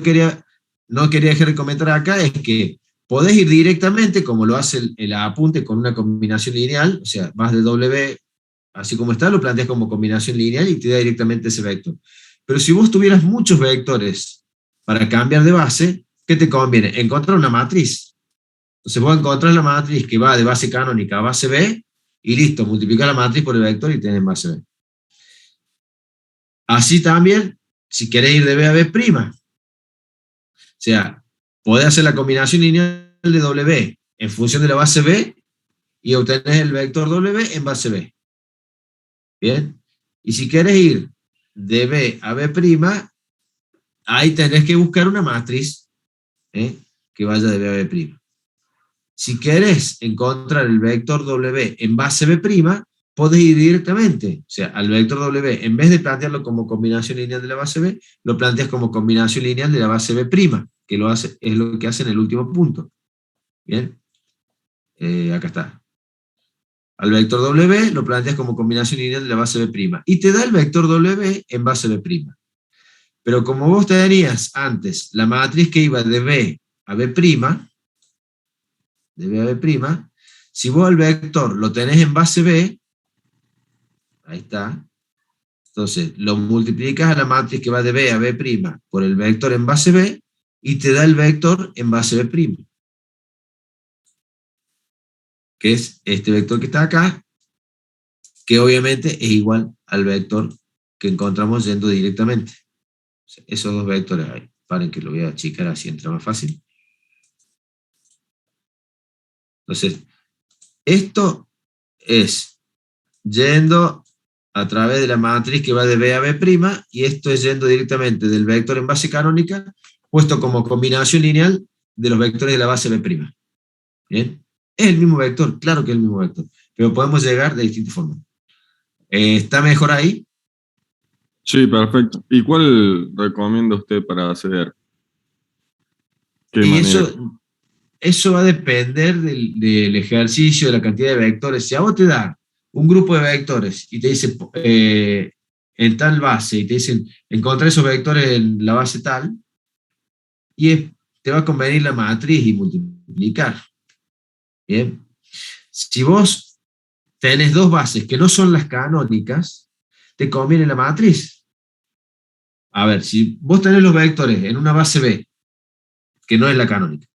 no quería dejar de comentar acá es que podés ir directamente, como lo hace el apunte, con una combinación lineal, o sea, vas de W, así como está, lo planteas como combinación lineal y te da directamente ese vector. Pero si vos tuvieras muchos vectores para cambiar de base, ¿qué te conviene? Encontrar una matriz. Entonces vos encontrás la matriz que va de base canónica a base B, y listo, multiplicás la matriz por el vector y tenés base B. Así también, si querés ir de B a B', sea, podés hacer la combinación lineal de W en función de la base B y obtenés el vector W en base B. Bien. Y si querés ir de B a B', ahí tenés que buscar una matriz que vaya de B a B'. Si querés encontrar el vector W en base B', podés ir directamente. O sea, al vector W, en vez de plantearlo como combinación lineal de la base B, lo planteas como combinación lineal de la base B', que es lo que hace en el último punto. Bien. Acá está. Al vector W lo planteas como combinación lineal de la base B'. Y te da el vector W en base B'. Pero como vos tenías antes la matriz que iba de B a B', si vos el vector lo tenés en base B, ahí está, entonces lo multiplicas a la matriz que va de B a B' por el vector en base B, y te da el vector en base B', que es este vector que está acá, que obviamente es igual al vector que encontramos yendo directamente. O sea, esos dos vectores ahí. Paren que lo voy a achicar así, entra más fácil. Entonces, esto es yendo a través de la matriz que va de B a B', y esto es yendo directamente del vector en base canónica, puesto como combinación lineal de los vectores de la base B'. ¿Bien? Es el mismo vector, claro que es el mismo vector, pero podemos llegar de distintas formas. ¿Está mejor ahí? Sí, perfecto. ¿Y cuál recomienda usted para acceder? ¿Qué Y manera? eso va a depender del ejercicio, de la cantidad de vectores. Si a vos te dan un grupo de vectores y te dice en tal base, y te dicen encontrar esos vectores en la base tal, y te va a convenir la matriz y multiplicar. Bien. Si vos tenés dos bases que no son las canónicas, te conviene la matriz. A ver, si vos tenés los vectores en una base B, que no es la canónica,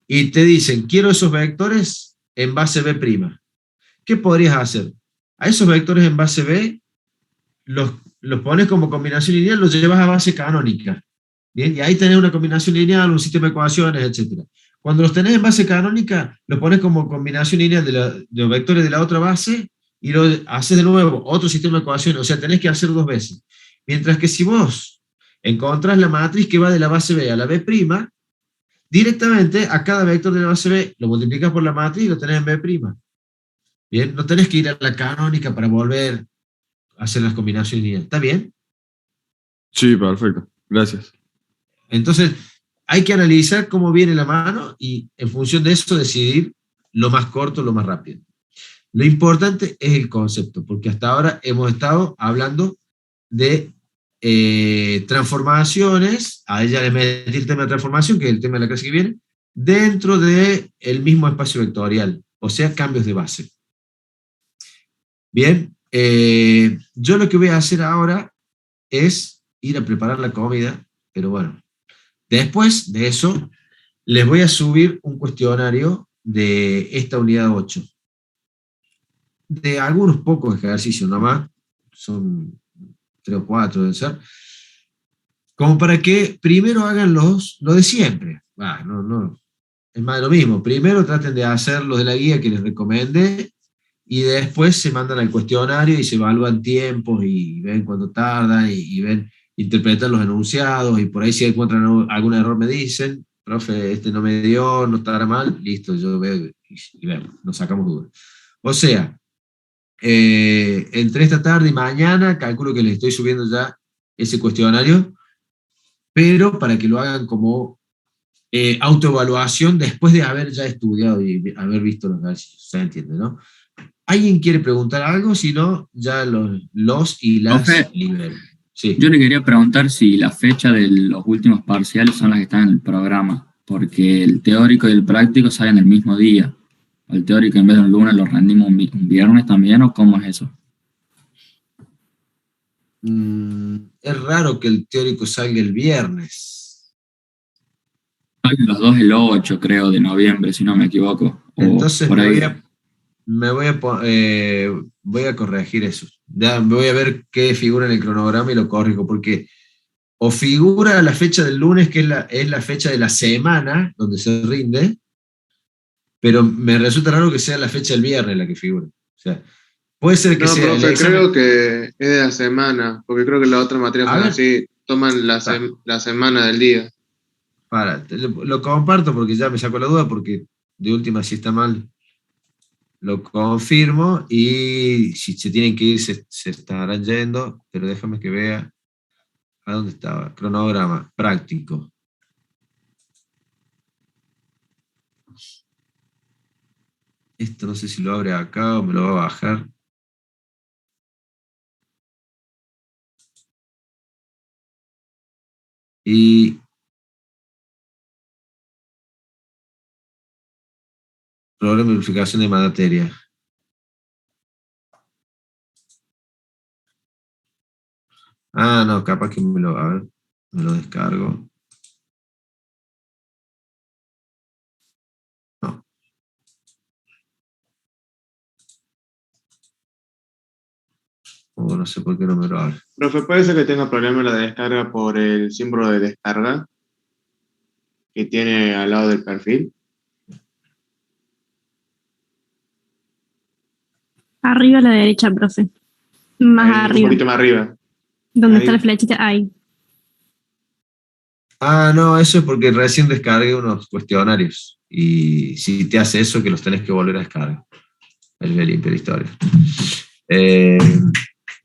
y te dicen, quiero esos vectores en base B', ¿qué podrías hacer? A esos vectores en base B, los pones como combinación lineal, los llevas a base canónica. ¿Bien? Y ahí tenés una combinación lineal, un sistema de ecuaciones, etc. Cuando los tenés en base canónica, los pones como combinación lineal de los vectores de la otra base, y lo haces de nuevo, otro sistema de ecuaciones. O sea, tenés que hacer dos veces. Mientras que si vos encontrás la matriz que va de la base B a la B', directamente a cada vector de la base B lo multiplicas por la matriz y lo tenés en B'. Bien, no tenés que ir a la canónica para volver a hacer las combinaciones lineales. ¿Está bien? Sí, perfecto. Gracias. Entonces, hay que analizar cómo viene la mano y en función de eso decidir lo más corto, lo más rápido. Lo importante es el concepto, porque hasta ahora hemos estado hablando de transformaciones, a ella le metí el tema de transformación, que es el tema de la clase que viene, dentro del mismo espacio vectorial, o sea, cambios de base. Bien, yo lo que voy a hacer ahora es ir a preparar la comida, pero bueno, después de eso les voy a subir un cuestionario de esta unidad 8, de algunos pocos ejercicios nomás, son 3 o 4 deben ser, como para que primero hagan lo de siempre. Es más de lo mismo. Primero traten de hacer lo de la guía que les recomendé, y después se mandan al cuestionario y se evalúan tiempos y ven cuánto tardan y ven, interpretan los enunciados, y por ahí si encuentran algún error me dicen, profe, este no me dio, no estará mal, listo, yo veo y vemos, nos sacamos dudas. O sea, entre esta tarde y mañana calculo que les estoy subiendo ya ese cuestionario, pero para que lo hagan como autoevaluación después de haber ya estudiado y haber visto los ejercicios. ¿Se entiende, no? ¿Alguien quiere preguntar algo? Si no, ya los y las Profe, libero. Sí. yo le quería preguntar si la fecha de los últimos parciales son las que están en el programa, porque el teórico y el práctico salen el mismo día. El teórico en vez de un lunes lo rendimos un viernes también, ¿o cómo es eso? Es raro que el teórico salga el viernes. Salen los dos el 8, creo, de noviembre, si no me equivoco. O Entonces por ahí. voy a corregir eso. Ya voy a ver qué figura en el cronograma y lo corrijo, porque o figura la fecha del lunes, que es la fecha de la semana donde se rinde, pero me resulta raro que sea la fecha del viernes la que figura. O sea, puede ser que No, sea el profe, examen. creo que es de la semana, porque creo que las otras materias A son ver. así, toman la semana del día. Lo comparto porque ya me saco la duda, porque de última si está mal lo confirmo, y si se tienen que ir se estarán yendo, pero déjame que vea a dónde estaba. Cronograma práctico. Esto no sé si lo abre acá o me lo va a bajar. Y problema de verificación de materia. Ah, no, capaz que a ver, me lo descargo. No. No sé por qué no me lo abre. Profe, ¿puede ser que tenga problema la descarga por el símbolo de descarga que tiene al lado del perfil? Arriba a la derecha, profe. Más Ahí, un arriba. poquito más arriba. Donde ahí. está la flechita, ahí. Ah, no, eso es porque recién descargué unos cuestionarios. Y si te hace eso, que los tenés que volver a descargar. El de limpia la historia.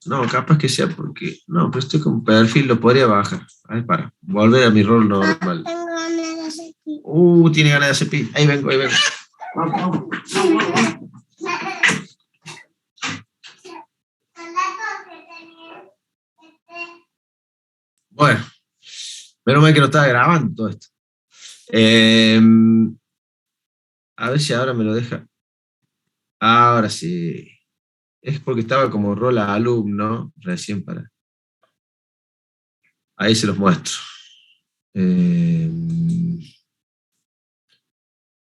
No, capaz que sea porque. No, pero estoy con perfil, lo podría bajar. A ver, para. Volver a mi rol normal. Tengo ganas de hacer pipí. Tiene ganas de hacer pipí. Ahí vengo, ahí vengo. Bueno, menos mal que no estaba grabando todo esto. A ver si ahora me lo deja. Ahora sí. Es porque estaba como rol a alumno, recién para. Ahí se los muestro.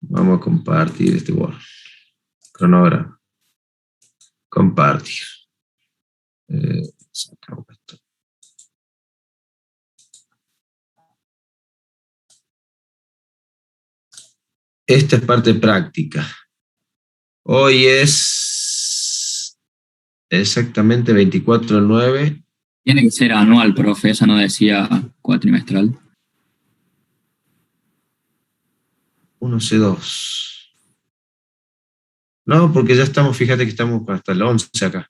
Vamos a compartir este Word. Cronograma. Compartir. Sacamos esto. Esta es parte práctica. Hoy es exactamente 24/9. Tiene que ser anual, profe, eso no decía cuatrimestral. 1C2. No, porque ya estamos, fíjate que estamos hasta el 11 acá.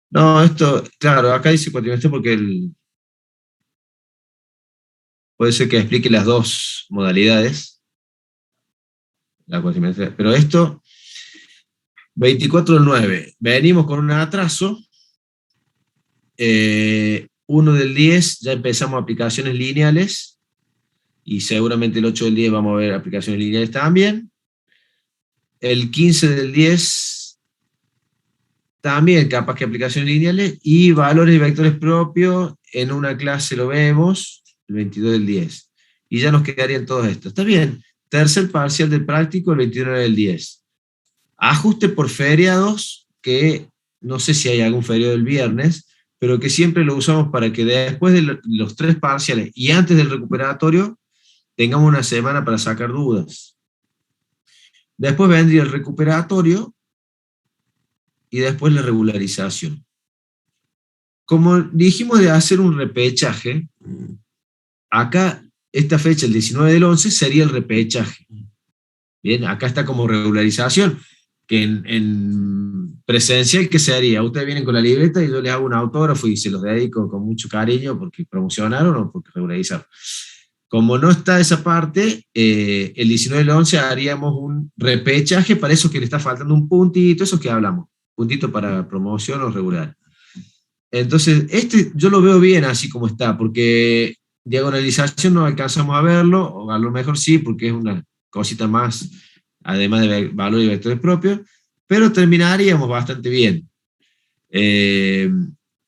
No, esto, claro, acá dice cuatrimestral porque puede ser que explique las dos modalidades. La cuatrimestral. Pero esto, 24/9. Venimos con un atraso. 1/10 ya empezamos aplicaciones lineales. Y seguramente el 8/10 vamos a ver aplicaciones lineales también. El 15/10 también capaz que aplicaciones lineales, y valores y vectores propios en una clase lo vemos, el 22/10. Y ya nos quedarían todos estos. Está bien. Tercer parcial del práctico, el 29/10. Ajuste por feriados, que no sé si hay algún feriado del viernes, pero que siempre lo usamos para que después de los 3 parciales y antes del recuperatorio tengamos una semana para sacar dudas. Después vendría el recuperatorio y después la regularización. Como dijimos de hacer un repechaje, acá esta fecha, el 19/11, sería el repechaje. Bien, acá está como regularización, que en presencial, ¿qué se haría? Ustedes vienen con la libreta y yo les hago un autógrafo y se los dedico con mucho cariño porque promocionaron o porque regularizaron. Como no está esa parte, el 19/11 haríamos un repechaje para esos que le está faltando un puntito, eso que hablamos, puntito para promoción o regular. Entonces, yo lo veo bien así como está, porque diagonalización no alcanzamos a verlo, o a lo mejor sí, porque es una cosita más, además de valor y vectores propios, pero terminaríamos bastante bien.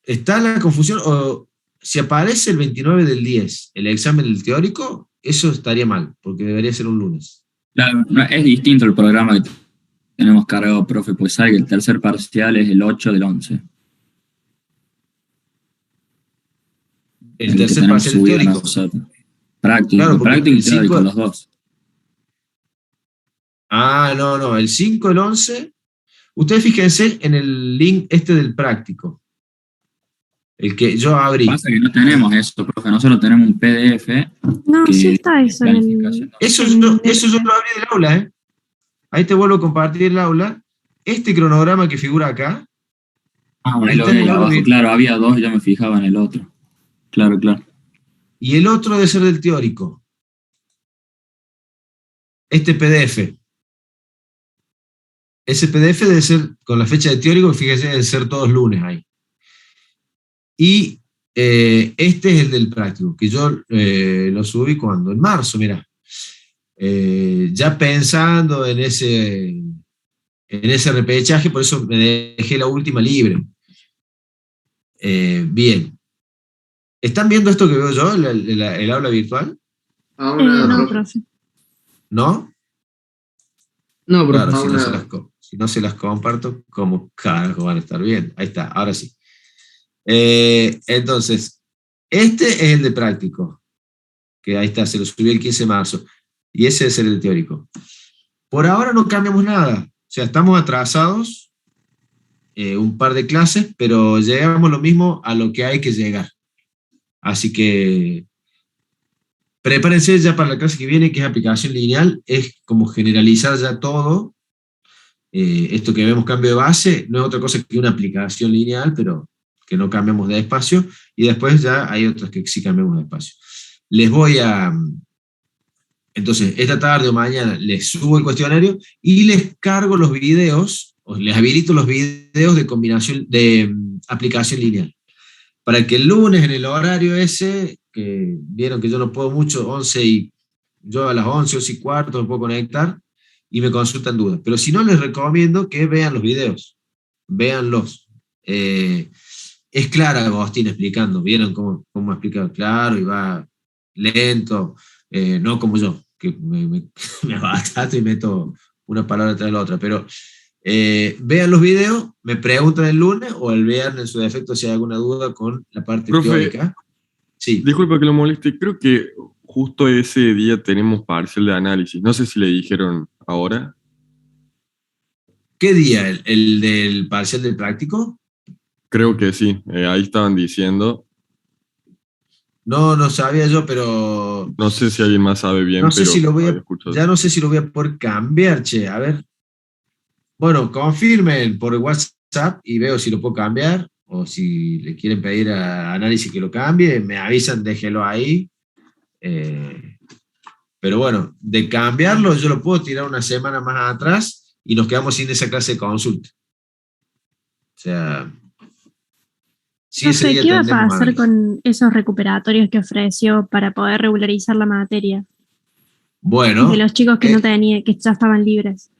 ¿Está la confusión? O si aparece el 29/10, el examen del teórico, eso estaría mal, porque debería ser un lunes. Claro, es distinto el programa que tenemos cargado, profe, pues sabe que el tercer parcial es el 8/11. El que tercer tenemos parcial subido teórico. nosotros. Práctico, Claro, porque práctico y el teórico, 5. los dos. No, el 5, el 11. Ustedes fíjense en el link del práctico. El que yo abrí. Pasa que no tenemos eso, profe. Nosotros tenemos un PDF No, sí que está eso en planificación. Eso en yo el- lo abrí del aula, ¿eh? Ahí te vuelvo a compartir el aula. Este cronograma que figura acá, Ahí lo está veo en ahí el aula abajo. Claro, había dos, yo me fijaba en el otro. Claro, claro. y el otro debe ser del teórico. Este PDF. Ese PDF debe ser con la fecha de teórico, fíjese, debe ser todos lunes ahí. Y este es el del práctico, que yo lo subí cuando, en marzo, mira. Ya pensando en ese repechaje, por eso me dejé la última libre. Bien. ¿Están viendo esto que veo yo, el aula virtual? Aún nada, no, profe. profe. ¿No? No, profe. Claro, aún nada. si no se las comparto, ¿cómo carajo van a estar bien? Ahí está, ahora sí. Entonces, este es el de práctico, que ahí está, se lo subí el 15 de marzo, y ese es el de teórico. Por ahora no cambiamos nada, o sea, estamos atrasados un par de clases, pero llegamos lo mismo a lo que hay que llegar. Así que prepárense ya para la clase que viene, que es aplicación lineal, es como generalizar ya todo. Esto que vemos cambio de base no es otra cosa que una aplicación lineal, pero que no cambiamos de espacio, y después ya hay otras que sí cambiamos de espacio. Les voy a... Entonces, esta tarde o mañana les subo el cuestionario y les cargo los videos, o les habilito los videos de combinación, de aplicación lineal. Para que el lunes en el horario ese, que vieron que yo no puedo mucho, yo a las 11, 11 y cuarto me puedo conectar y me consultan dudas. Pero si no, les recomiendo que vean los videos. Véanlos. Es clara Agostina explicando. ¿Vieron cómo explica? Claro, y va lento. No como yo, que me abatato y meto una palabra tras la otra. Pero vean los videos, me preguntan el lunes o el viernes en su defecto si hay alguna duda con la parte Profe, teórica. Sí. Disculpa que lo moleste, creo que justo ese día tenemos parcial de análisis. No sé si le dijeron ahora. ¿Qué día? ¿El del parcial del práctico? Creo que sí, ahí estaban diciendo. No sabía yo, pero No sé si alguien más sabe bien, no sé pero si lo voy había a, escuchado. ya no sé si lo voy a poder cambiar, che. A ver. Bueno, confirmen por WhatsApp y veo si lo puedo cambiar, o si le quieren pedir a análisis que lo cambie, me avisan, déjelo ahí. Pero bueno, de cambiarlo yo lo puedo tirar una semana más atrás y nos quedamos sin esa clase de consulta. O sea, sí, No ese sé, día ¿qué iba a tendremos pasar análisis. con esos recuperatorios que ofreció para poder regularizar la materia? De Bueno, los chicos que no tenían, que ya estaban libres.